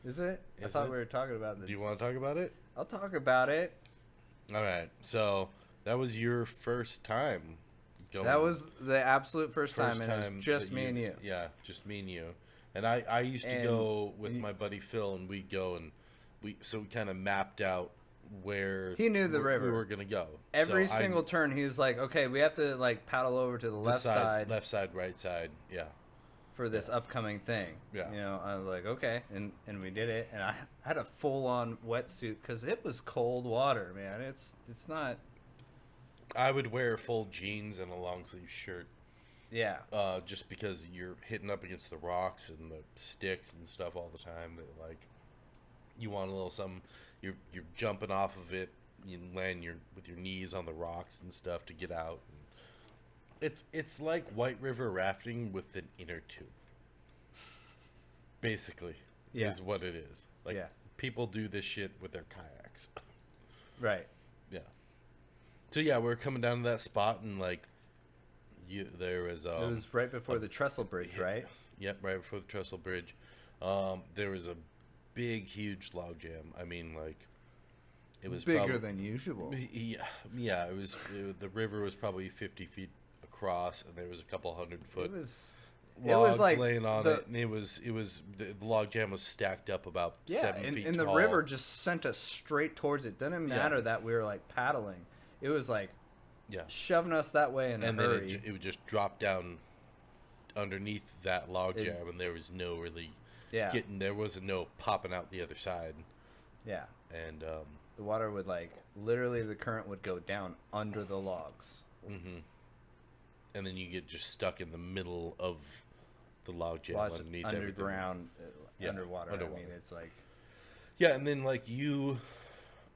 is it? I Is thought it? we were talking about the. Do you want to talk about it? I'll talk about it. All right. So that was your first time going. That was the absolute first time, first and it time was just that me and you. Yeah, just me and you. And I used to And go with you- my buddy Phil, and we'd go and we kind of mapped out where He knew the we river. were gonna go. Every So I- single turn, he was like, "Okay, we have to like paddle over to the the left side left side, right side. Yeah. for this upcoming thing." Yeah. You know, I was like, "Okay," and we did it, and I had a full on wetsuit because it was cold water, man. It's not. I would wear full jeans and a long sleeve shirt, Yeah. just because you're hitting up against the rocks and the sticks and stuff all the time. That like, you want a little something. You're jumping off of it. You land with your knees on the rocks and stuff to get out. It's like White River rafting with an inner tube. Basically, Yeah. is what it is. Like Yeah. people do this shit with their kayaks. Right. Yeah. So yeah, we're coming down to that spot, and like, there was It was right before the Trestle Bridge, right? Yep, right before the Trestle Bridge. There was a big, huge log jam. I mean, like, it was Bigger than usual. Yeah. The river was probably 50 feet across, and there was a couple 100-foot It was logs like laying on the- it, and it was the log jam was stacked up about Yeah, 7 and, feet and the tall. river just sent us straight towards it. Didn't matter Yeah. that we were like paddling. It was like Yeah, shoving us that way in and a then hurry. it would just drop down underneath that log It- jam, and there was no really Yeah. there wasn't no popping out the other side, Yeah. and The water would like literally the current would go down under the logs. and then you get just stuck in the middle of the log jam Watch underneath everything. underground, Yeah, underwater. I mean, underwater. it's like Yeah, and then like it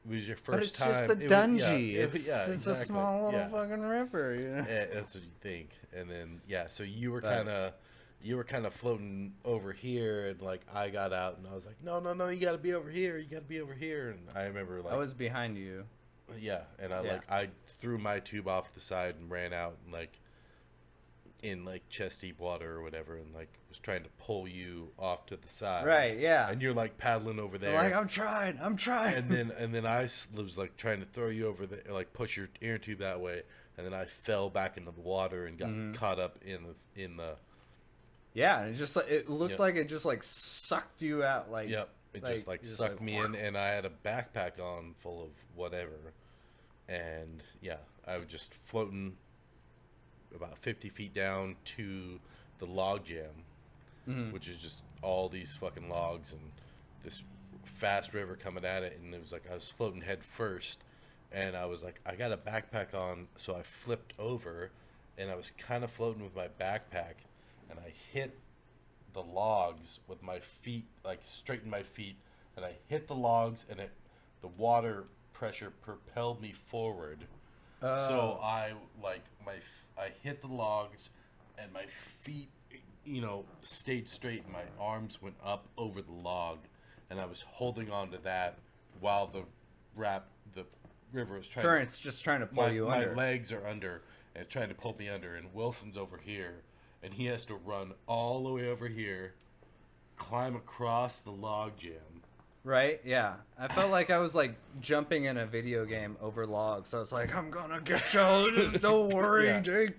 was your first but it's time. just the it was- yeah, Dungy. it was- It's yeah, it's a exactly. small little Yeah. fucking river. You know? That's what you think, and then so you were Right. kind of floating over here, and like I got out, and I was like, no, you got to be over here, and I remember like I was behind you. yeah, and Yeah. I threw my tube off the side and ran out, and like in like chest deep water or whatever, and like was trying to pull you off to the side. Right, yeah. And you're like paddling over there. Like, I'm trying. and then was like trying to throw you over there, like push your inner tube that way, and then I fell back into the water and got caught up in the. Yeah, and it just like it looked Yep. like it just like sucked you out. Like, Yep, it just like you're sucked like, me in, and I had a backpack on full of whatever, and yeah, I was just floating about 50 feet down to the log jam, which is just all these fucking logs and this fast river coming at it, and it was like I was floating head first, and I was like, I got a backpack on, so I flipped over, and I was kind of floating with my backpack, and I hit the logs with my feet, like straightened my feet, and I hit the logs, and the water pressure propelled me forward. So I hit the logs, and my feet, stayed straight, and my arms went up over the log, and I was holding on to that while the river was trying. current's just trying to pull you under. My legs are under, and it's trying to pull me under, and Wilson's over here, and he has to run all the way over here, climb across the log jam. Right? Yeah. I felt like I was like jumping in a video game over logs. I was like, I'm gonna get you. Don't worry, Yeah. Jake.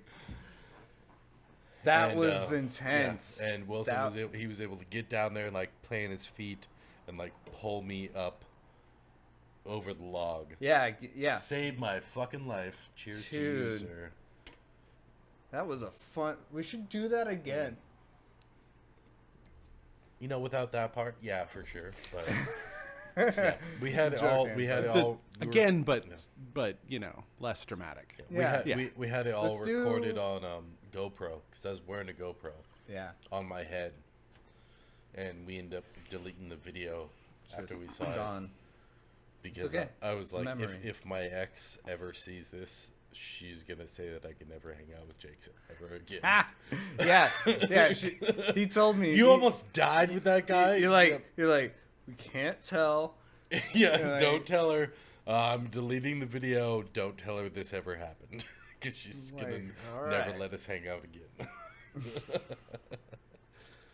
That And, was intense. Yeah. And Wilson That- was able to get down there and like plant his feet and like pull me up over the log. Yeah, yeah. Saved my fucking life. Cheers to you, Dude. sir. That was a fun. We should do that again. Without that part, yeah, for sure. But yeah, we had it all. Joking, We had it The- all we were- again, but less dramatic. We Yeah. had, Yeah. we had it all Let's do- recorded on GoPro because I was wearing a GoPro Yeah. on my head, and we ended up deleting the video after we saw it Gone. because okay. I was It's a like, memory. if my ex ever sees this, she's gonna say that I can never hang out with Jake ever again. Ah! Yeah. Yeah. He told me. You he- almost died with that guy. You're like, we can't tell. yeah. like- Don't tell her. I'm deleting the video. Don't tell her this ever happened because she's gonna Like, all never right. let us hang out again.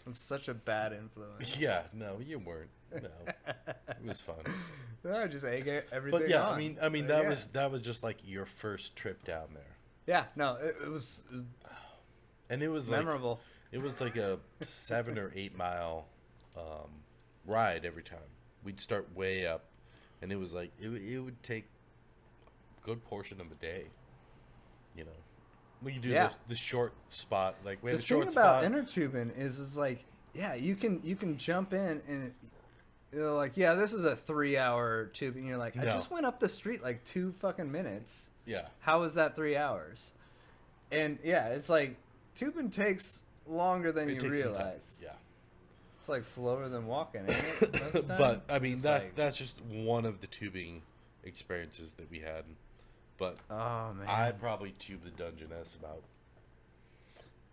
I'm such a bad influence. Yeah, no, you weren't. No, it was fun. I just egg everything. But yeah, on. I mean Like, that was just like your first trip down there, Yeah. No, it was and it was like memorable. it was like a 7 or 8 mile ride every time. We'd start way up, and it was like it would take a good portion of a day. We could do Yeah. the short spot, like we had The a thing short about spot. inner tubing is like, yeah, you can jump in and you're like, yeah, this is a 3-hour tube, and you're like, I No. just went up the street like 2 fucking minutes. Yeah, How is that 3 hours? And yeah, it's like tubing takes longer than it you takes some time. realize. Yeah. It's like slower than walking, ain't it? Most of the time? But I mean It's that's like, that's just one of the tubing experiences that we had. But oh man, I probably tubed the Dungeness about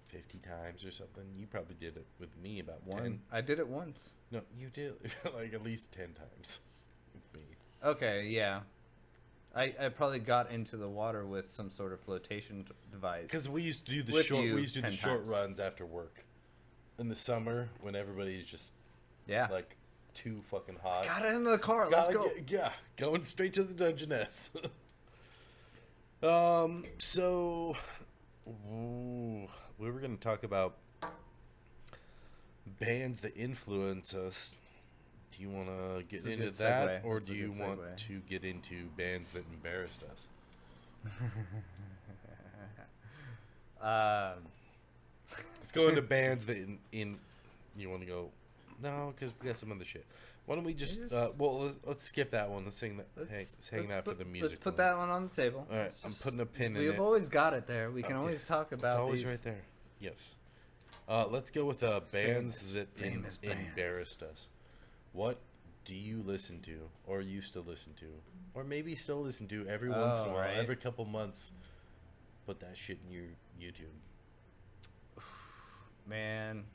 50 times or something. You probably did it with me about 10. I did it once. No, you did like at least 10 times with me. Okay, yeah. I probably got into the water with some sort of flotation device. Because we used to do the With short. you We used to do the 10 short times. runs after work in the summer when everybody's just Yeah. like too fucking hot. Got it in the car. Let's Gotta go. yeah, going straight to the Dungeness. So we were going to talk about bands that influence us. Do you want to get It's a into good that, segue. or It's a do you good want segue. to get into bands that embarrassed us? Let's go into bands that in you want to go. No, because we got some other shit. Why don't we just? Just- Let's skip that one. Let's hang that. Let's That for the music. Let's put one. that one on the table. All right, Let's I'm just- putting a pin in We've it. always got it there. We can Okay. always talk It's about always these. right there. Yes. Let's go with bands that famous bands. embarrassed us. What do you listen to, or used to listen to, or maybe still listen to every once in a Oh, while, right. every couple months? Put that shit in your YouTube. Man,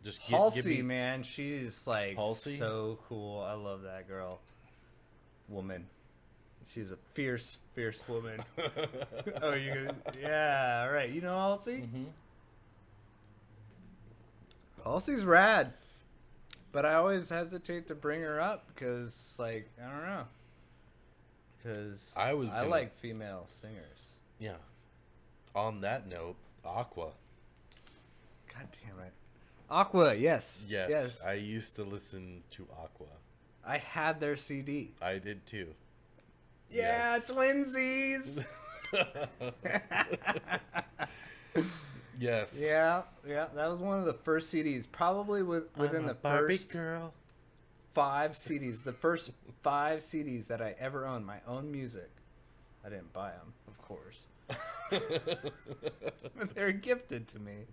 Just Halsey, man, she's like Halsey? so cool. I love that girl. Woman. She's a fierce, fierce woman. Oh, you? Yeah, right. You know Halsey? Mm-hmm. Halsey's rad, but I always hesitate to bring her up because, like, I don't know. Because I like female singers. Yeah. On that note, Aqua. God damn it. Aqua, yes. Yes. I used to listen to Aqua. I had their CD. I did too. Yeah, Yes. twinsies. Yes. Yeah, that was one of the first CDs. Probably within the Barbie first girl. 5 CDs. The first 5 CDs that I ever owned, my own music. I didn't buy them, of course. They were gifted to me.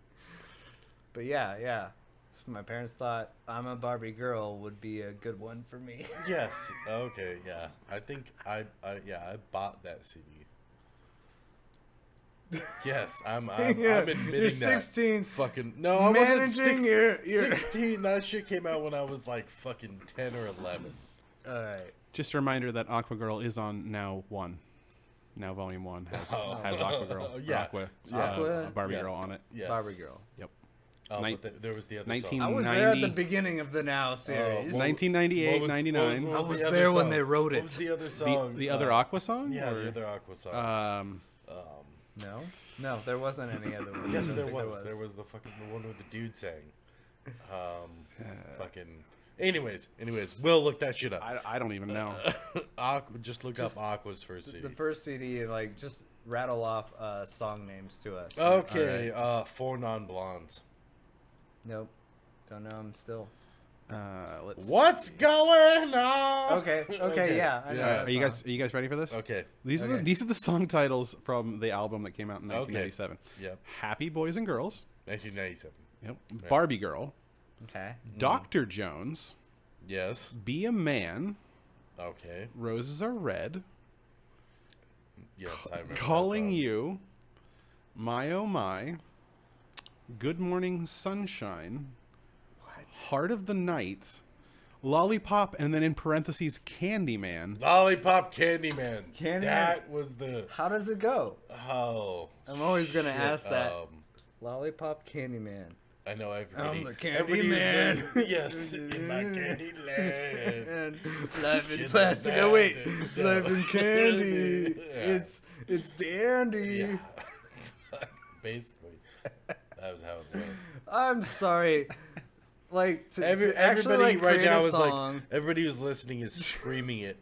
But yeah. So my parents thought I'm a Barbie girl would be a good one for me. Yes. Okay. Yeah. I think I bought that CD. Yes, I'm Yeah, admitting you're 16. that. Fucking no, I wasn't Managing your 16. That shit came out when I was like fucking 10 or 11. All right. Just a reminder that Aqua Girl is on now 1. Now Volume 1 has Aqua Girl. Or Yeah. Aqua. Aqua? Barbie Yeah. Girl on it. Yes. Barbie girl. Yep. Oh, Nin- but there was the other 19 I song. was there at the 90. beginning of the Now series. Well, 1998, What was- 99. what I was the other there when song? they wrote What it. was the other song? The other Aqua song? Yeah, Or- the other Aqua song. No, there wasn't any other one. Yes, I don't there think was. There was the fucking the one with the dude sang. Fucking. Anyways, we'll look that shit up. I don't even know. Just look up Aqua's first CD. The first CD, like, just rattle off song names to us. Okay, Four Non-Blondes. Nope. Don't know them still. Let's. What's going on? Okay, yeah. I know Yeah. that Are you song. guys ready for this? Okay. These are Okay. these are the song titles from the album that came out in 1997. Yep. Happy Boys and Girls. 1997. Yep. Barbie Girl. Okay. Dr. Jones. Yes. Be a Man. Okay. Roses Are Red. Yes, I remember. that Calling song. You. My Oh My. Good Morning Sunshine. Heart of the Night. Lollipop, and then in parentheses, Candyman. Lollipop Candyman. Candyman. That was the. How does it go? Oh. I'm always gonna shit. ask that. Lollipop Candyman. I know everybody. I'm the candy everybody was man. there. Yes, in my candy land. And life in Shit plastic. like Oh wait, that. No. life in candy. Yeah. It's dandy. Yeah. Basically, that was how it went. I'm sorry. Like to actually Everybody like right create now a is song. like everybody who's listening is screaming it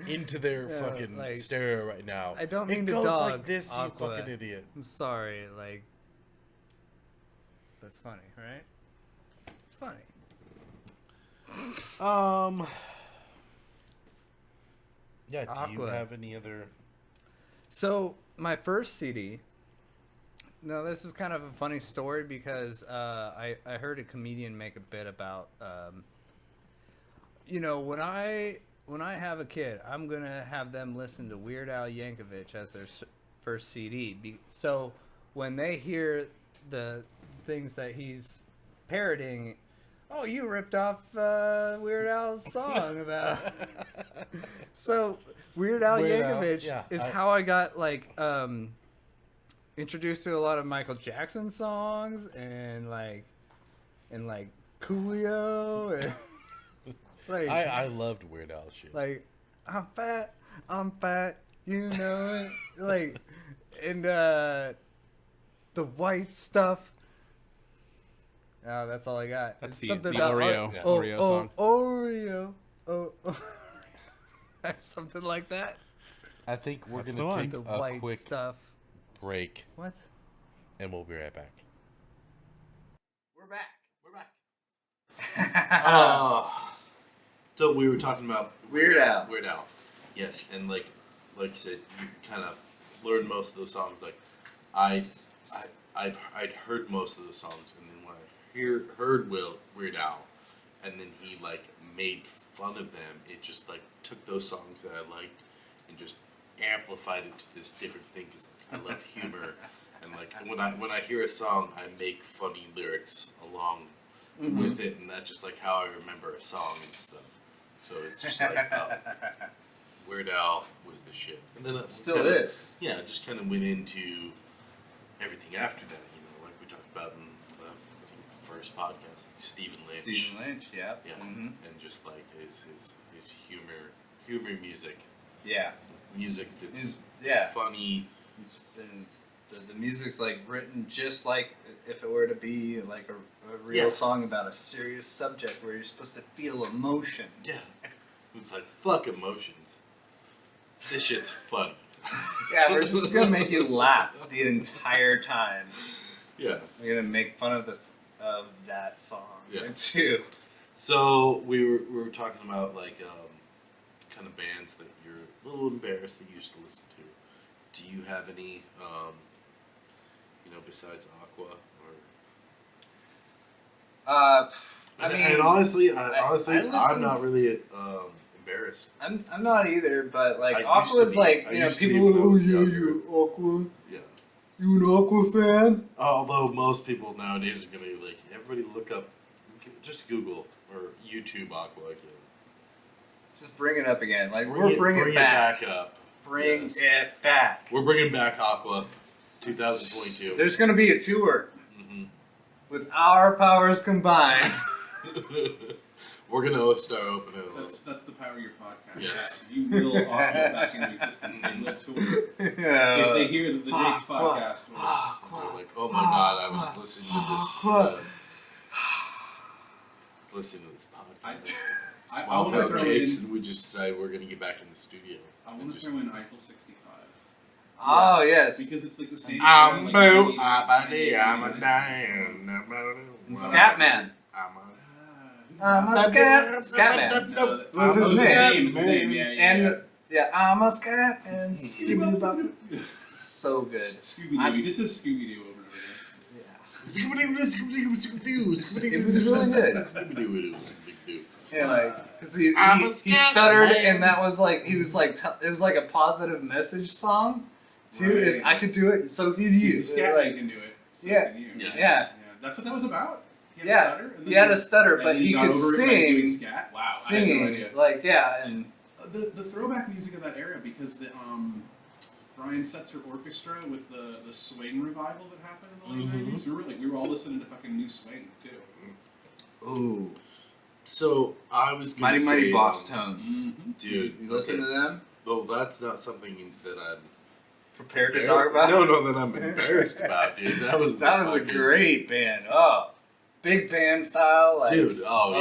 into their Yeah, fucking like, stereo right now. I don't it mean to goes dog like this, Aqua. you fucking idiot. I'm sorry, like that's funny, right? It's funny. Yeah, do you Aqua. have any other? So my first CD. No, this is kind of a funny story because I heard a comedian make a bit about when I have a kid, I'm gonna have them listen to Weird Al Yankovic as their first CD. So when they hear the things that he's parroting, oh, you ripped off Weird Al's song about. So Weird Al Weird Al, Yankovic yeah, is how I got introduced to a lot of Michael Jackson songs and Coolio and like I loved Weird Al shit. like I'm fat, you know it. Like and the white stuff. Oh, that's all I got. That's It's the something Oreo, Yeah. Oreo song. Oreo. Something like that. I think we're That's gonna the take The a white quick stuff. break, What? and we'll be right back. We're back. We're back. So we were talking about Weird Al. Weird Al. Yes, and like you said, you kind of learned most of those songs. Like I'd heard most of the songs, and then when I heard Weird Al, and then he like made fun of them, it just like took those songs that I liked and just amplified it to this different thing because I love humor, and like when I hear a song, I make funny lyrics along with it, and that's just like how I remember a song and stuff. So it's just like Weird Al was the shit, and then it Still kinda, is. Yeah, it just kind of went into everything after that. You know, like we talked about in the first podcast, like Stephen Lynch. Stephen Lynch, yeah. Yeah, Mm-hmm. and just like his humor music, Yeah. music that's His- yeah. funny. The music's like written just like if it were to be like a real Yeah. song about a serious subject where you're supposed to feel emotions. Yeah, it's like fuck emotions. This shit's funny. Yeah, we're just gonna make you laugh the entire time. Yeah. We're gonna make fun of that song Yeah. too. So we were talking about like kind of bands that you're a little embarrassed that you used to listen to. Do you have any besides Aqua or? I mean, and honestly, I I'm listened- not really embarrassed. I'm not either, but like I used to Aqua's be. like I you know used to be people. when I Oh was yeah, younger. you Aqua. Yeah. You an Aqua fan? Although most people nowadays are gonna be like, everybody look up, just Google or YouTube Aqua again. Just bring it up again. Like we're bringing bring it back. up. Bring Yes. it back. We're bringing back Aqua, 2022. There's gonna be a tour hmm with our powers combined. We're gonna start opening. That's the power of your podcast. Yes. You will Aqua back into existence. They will tour. If Yeah. they hear that the Jake's podcast was. They're like, oh my god, I was listening to this. Listen to this podcast. I Swap wanna out throw Jake's, in- and we just decided we're gonna get back in the studio. I And want to just- throw in Eiffel 65. Oh yes. Because it's like the same. I'm era, boo, like, I'm a 1989. dying. And Scatman. I'm a Scatman. No, What's that his was name? His name. Yeah, yeah. And yeah, I'm a Scatman. Scooby-Doo. So good. Scooby-Doo. He just says Scooby-Doo over and over again. Yeah. Scooby-Doo. It was really good. Scooby-Doo. Yeah, like because he I'm a he stuttered, Scatman. and that was like he was like it was like a positive message song, too. Right. If I could do it, so could The you. scat Like, can do it. So Yeah. can you. Yes. Yeah. That's what that was about. He had Yeah. a stutter, and He then had a stutter, and but he got could over it by doing sing. scat. Wow, I had no Singing, idea. like yeah, and The throwback music of that era, because the Brian Setzer Orchestra with the swing revival that happened in the late Mhm. 90s. We were all listening to fucking New Swing too. ooh, So I was gonna Mighty say, Mighty Boss Tones. dude. You listen to them? Well, that's not something that I'm Prepared to talk about? No, that I'm embarrassed about, dude. That was That was a fucking- great band. Oh, big band style, like Dude, oh,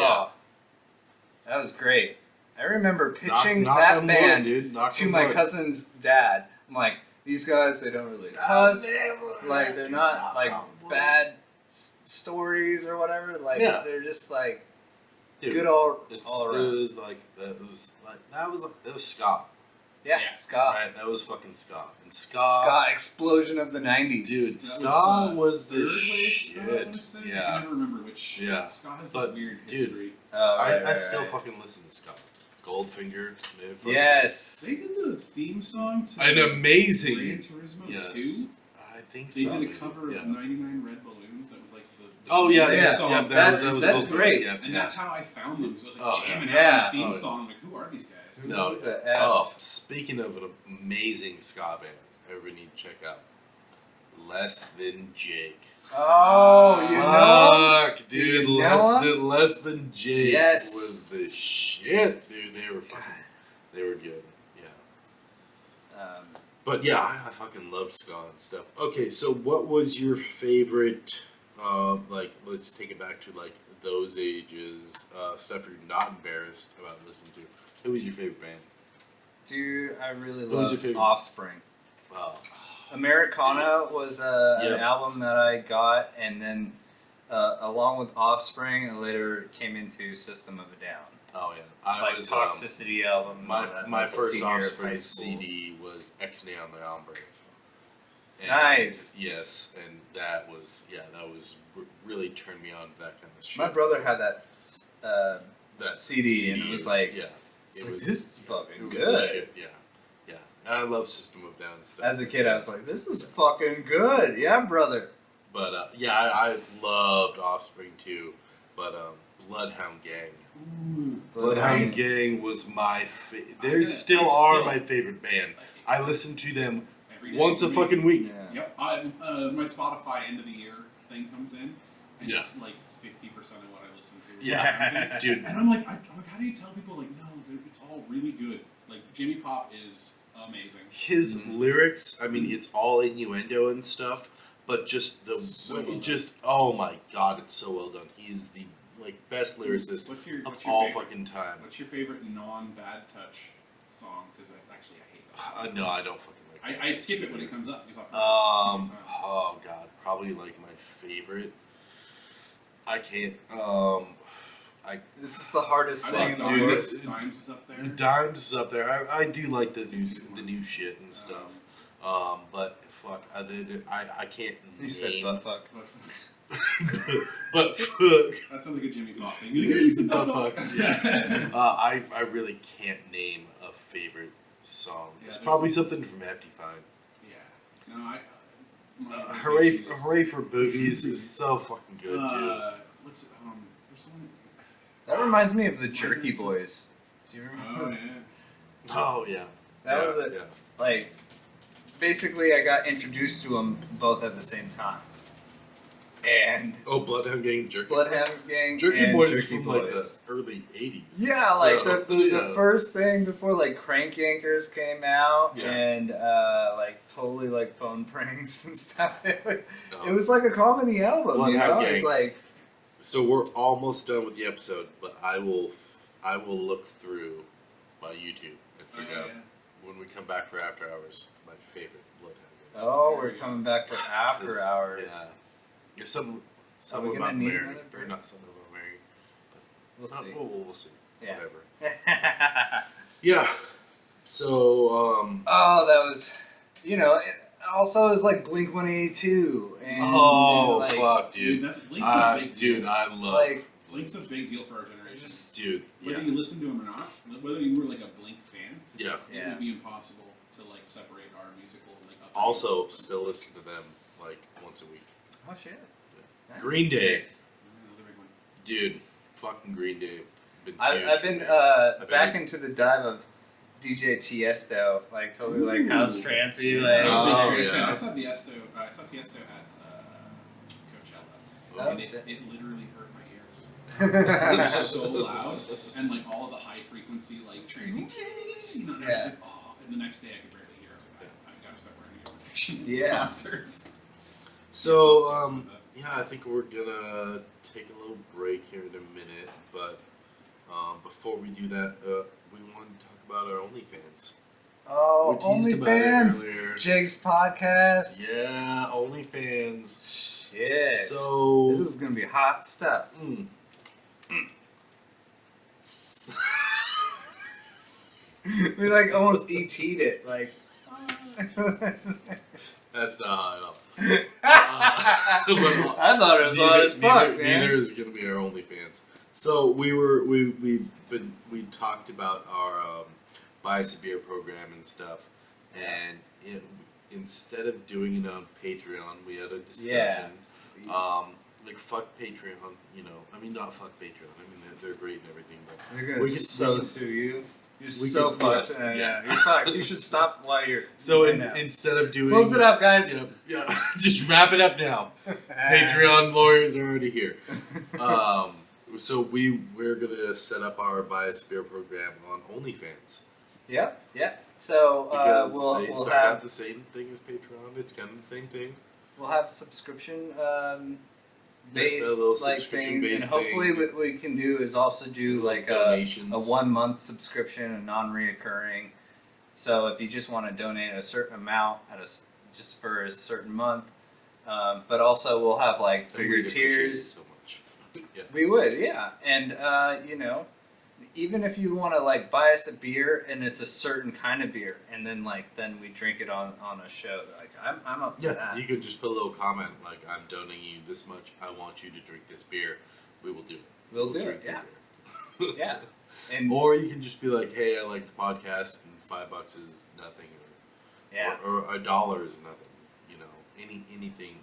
yeah. that was great. I remember Knock- pitching knock that on band wood, dude. Knock to on my wood. cousin's dad. I'm like, these guys, they don't really cuss. Like, they're not like bad stories or whatever. Like, Yeah. they're just like Dude, good all It around. was like that was ska, Yeah, Yeah. ska. right? That was fucking ska, and Ska explosion of the 90s. dude, That ska was third the wave ska, I shit. wanna say. I Yeah, can never remember which. Yeah. Ska has But, this weird dude, history. Oh, I right, still right. fucking listen to ska. Goldfinger, man, fucking- Yes. They did the theme song to an Gran amazing. Turismo Yes, 2. I think They so. did a cover yeah. of 99 Red Balloons that was like the Oh yeah, theme yeah, song. yeah. That's- that was that's Goldfinger, great. Yeah, And yeah. that's how I found them. So I was like Oh, jamming yeah. out the theme Oh, song. I'm like, who are these guys? No, Who's the F? Oh, speaking of an amazing ska band, everybody need to check out Less Than Jake. Oh, you know? Fuck, Do you dude, know less than Jake Yes. was the shit, dude. They were good. Yeah, but yeah, I fucking loved ska and stuff. Okay, so what was your favorite? Like, let's take it back to like those ages. Stuff you're not embarrassed about listening to. Who was your favorite band? Dude, I really What was your love favorite? Offspring. Wow. Americana was an Yep. album that I got, and then along with Offspring, I later came into System of a Down. Oh yeah, I Like was Toxicity album. my first senior year of Offspring high school. CD was Ex Neon the Hombre. And Nice. Yes, and that was really turned me on to that kind of shit. My brother had that that CD, and it was like, yeah, it's it like, was this is it fucking was good. the shit. Yeah, yeah. And I love System of a Down and stuff. As a kid, I was like, this is fucking good. Yeah, brother. But yeah, I loved Offspring too. But Bloodhound Gang. Ooh. Bloodhound Gang was my they I still still- are my favorite band. I listen to them Every day once a of the week. fucking week. Yeah. Yep. My Spotify end of the year thing comes in, and Yeah. it's like 50 of what I listen to. Yeah, dude. And I'm like, how do you tell people like, no, it's all really good. Like Jimmy Pop is amazing. His lyrics, I mean, it's all innuendo and stuff, but just So well oh my god, it's so well done. He's the best lyricist What's your of all favorite, fucking time. What's your favorite non-Bad Touch song? Because I hate that song. No, I don't fucking like. I skip it when it comes up because I've heard it so many times. Oh god, probably like my favorite. I can't. This is the hardest I thing in love the Dimes. world. Dimes is up there. Dimes is up there. I do like the new shit and stuff. But fuck, I can't He said name. butt fuck. But fuck. That sounds like a Jimmy Pop thing. You said Butt butt fuck. fuck. Yeah. I really can't name a favorite song. Yeah, It's there's probably a- something from Hefty Fine. Yeah. No, my Hooray! rotation is- Hooray for Boobies is so fucking good too. What's there's someone. That reminds me of the Jerky This is- Boys. Do you remember? Oh yeah. Oh yeah. That Yeah, was it. Yeah. Like, basically, I got introduced to them both at the same time. And Oh, Bloodhound Gang, Jerky. Bloodhound Gang Jerky and Boys Jerky from Boys. like the early '80s. Yeah, like Yeah. the first thing before like Crank Yankers came out Yeah. and like totally like phone pranks and stuff. It Oh. was like a comedy album, you Bloodhound know? It's Gang. like So we're almost done with the episode, but I will look through my YouTube and Oh, figure out yeah. when we come back for After Hours my favorite Bloodhound Gang. oh, we're coming back for after 'Cause, hours. Yeah. There's some Are we about gonna need Mary, another or break? not some about Mary. We'll see. We'll see. Yeah. Whatever. Yeah. So Oh, that was, you know, it also is like Blink 182. And, oh like, fuck, Dude, dude. that Blink's a big Dude, deal. I love Like, Blink's a big deal for our generation. just, dude. Whether Yeah. you listen to him or not, whether you were like a Blink fan, Yeah. it Yeah. would be impossible to like separate our musical like. Up Also, still listen to them like once a week. oh shit. Nice. Green Day. Nice. Another big one. Dude, fucking Green Day. Been huge I've for been me. back been- into the dive of DJ Tiesto, like totally like house Ooh. trancey, Yeah, like. Oh, big yeah. fan. I saw Tiesto. I saw Tiesto at Coachella, Oh, and it shit. literally hurt my ears. It was so loud, and like all the high frequency like trancing. You know, and I was just like, oh. And the next day I could barely hear. I was like, I gotta start wearing ear protection in Yeah. concerts. So, yeah, I think we're gonna take a little break here in a minute, but before we do that, we want to talk about our OnlyFans. Oh, We teased about it OnlyFans, earlier. Jake's podcast. Yeah, OnlyFans. Shit. So This is gonna be hot stuff. mm. We like almost ET'd it, like. That's not hot enough. I thought it was hot as fuck, man. Neither is gonna be our OnlyFans. So we talked about our buy us a beer program and stuff, and instead of doing it on Patreon, we had a discussion. Like fuck Patreon, you know. I mean, not fuck Patreon. I mean, they're great and everything, but They're gonna We can- so we can- sue you. You're we so can- fucked. yes, Yeah, yeah. you're fucked. You should stop while you're. so right now. instead of doing Close it up, guys. yeah, just wrap it up now. Patreon lawyers are already here. So we're gonna set up our buy us a beer program on OnlyFans Yep. Yep. So because we'll they we'll start out have the same thing as Patreon. It's kind of the same thing. we'll have subscription based little like subscription thing, and based hopefully thing. what we can do is also do like donations. a 1 month subscription, a non-reoccurring. So if you just want to donate a certain amount at just for a certain month, but also we'll have like And bigger we'd appreciate it tiers. so much. Yeah. We would, yeah. And you know, even if you want to like buy us a beer and it's a certain kind of beer, and then we drink it on a show. Like I'm up for Yeah, that. you could just put a little comment like, "I'm donating you this much. I want you to drink this beer." We will do it. We'll do drink it, your yeah. beer. Yeah. And Or you can just be like, "Hey, I like the podcast, and $5 is nothing, yeah, or $1 is nothing." You know, anything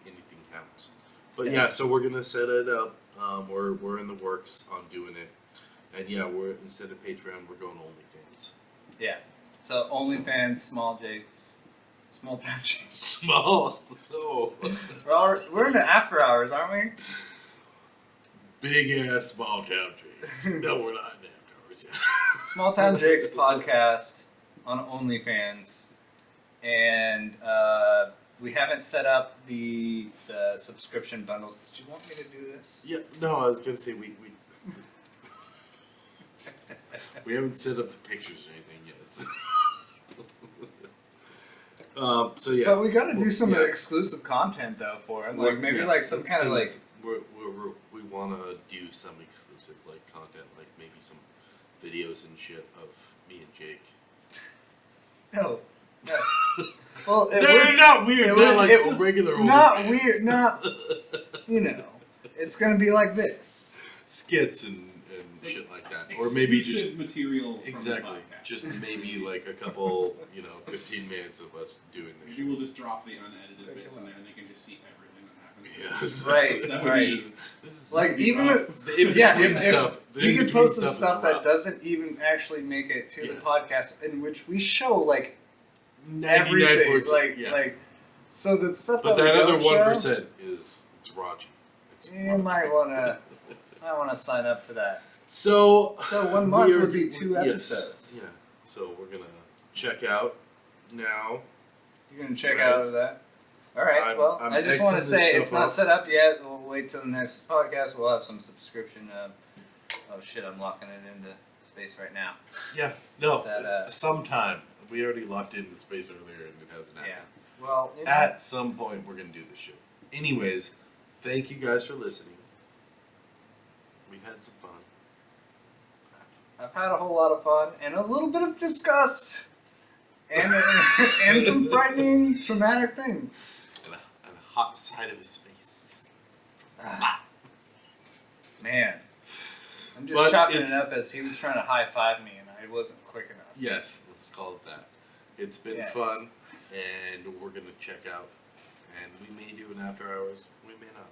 counts. But Yeah. yeah, so we're gonna set it up. We're in the works on doing it, and yeah, we're instead of Patreon, we're going OnlyFans. yeah. So OnlyFans, Small Jakes, Small Town Jakes. Small. Oh. We're in the after hours, aren't we? Big ass small town Jakes. No, we're not in afterwards. Small Town Jake's podcast on OnlyFans, and we haven't set up the subscription bundles. Did you want me to do this? Yeah, no, I was gonna say we haven't set up the pictures or anything yet. So yeah, But we got to do some Yeah. exclusive content though for him, Well, like maybe yeah, like some that's kind of the like. thing is we want to do some exclusive like content, like maybe some videos and shit of me and Jake. No. Well, They're not weird. it They're would- like it would- regular. not OnlyFans. weird, not you know. It's gonna be like this. skits and shit like that, or maybe just Exclusive material from exactly, the podcast. just maybe like a couple, 15 minutes of us doing this. Maybe we'll just drop the unedited bits in there, and they can just see everything that happens. Yes. Right, So that would right. be- This is Like even rough. the in-between yeah, if stuff. The you could in-between post the is stuff that rough. doesn't even actually make it to the Yes. podcast, in which we show like 99%, everything, like yeah. like. So the stuff But that that we other don't show, 1% is it's raunchy. It's you raunchy. might wanna sign up for that. So So 1 month would be 2 yes, episodes. Yeah. So we're gonna check out now. You're gonna check Right. out of that. All right. I'm- Well, I'm I just want to Xing this say stuff it's not off. set up yet. We'll wait till the next podcast. We'll have some subscription. Oh shit! I'm locking it into space right now. Yeah. No. That, sometime. We already locked into space earlier and it hasn't Yeah. happened. Well, you know, At some point, we're gonna do this shit. Anyways, thank you guys for listening. We've had some fun. I've had a whole lot of fun and a little bit of disgust, and and some frightening, traumatic things. And a hot side of his face. Man, I'm just But chopping it it's- up as he was trying to high five me and I wasn't quick enough. Yes, let's call it that. It's been Yes. fun, and we're gonna check out. And we may do an after hours. We may not.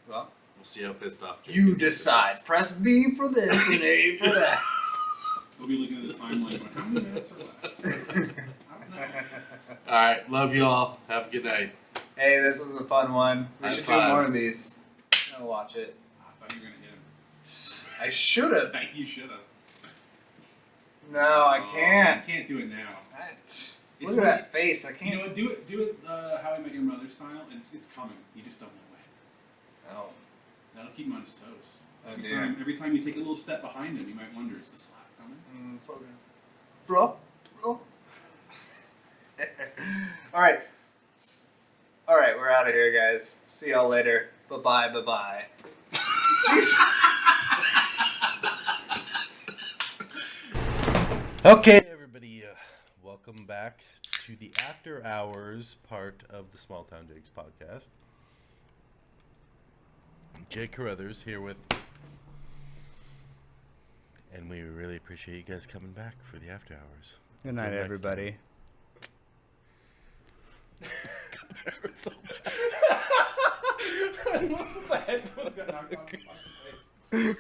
Well, We'll see how pissed off Jake you is after decide. this. Press B for this and A for that. We'll be looking at the timeline going, how many minutes are left? I don't know. All right, love y'all. Have a good night. Hey, this was a fun one. We High should five. do more of these. I'm gonna watch it. I thought you were going to hit him. I should have. Thank you, should have. No, I can't. You can't do it now. Look at that face. I You can't. know what? Do it How I Met Your Mother style, and it's coming. You just don't know when. Oh, That'll keep him on his toes. Oh, Every dear. every time you take a little step behind him, you might wonder, is the slap coming? bro. All right. All right, we're out of here, guys. See y'all later. Bye bye. Jesus. Okay, everybody, welcome back to the After Hours part of the Small Town Jakes podcast. Jake Carruthers here with, and we really appreciate you guys coming back for the After Hours. Good night, Till next time. everybody. God, that hurt so bad. The headphones got knocked off the fucking face.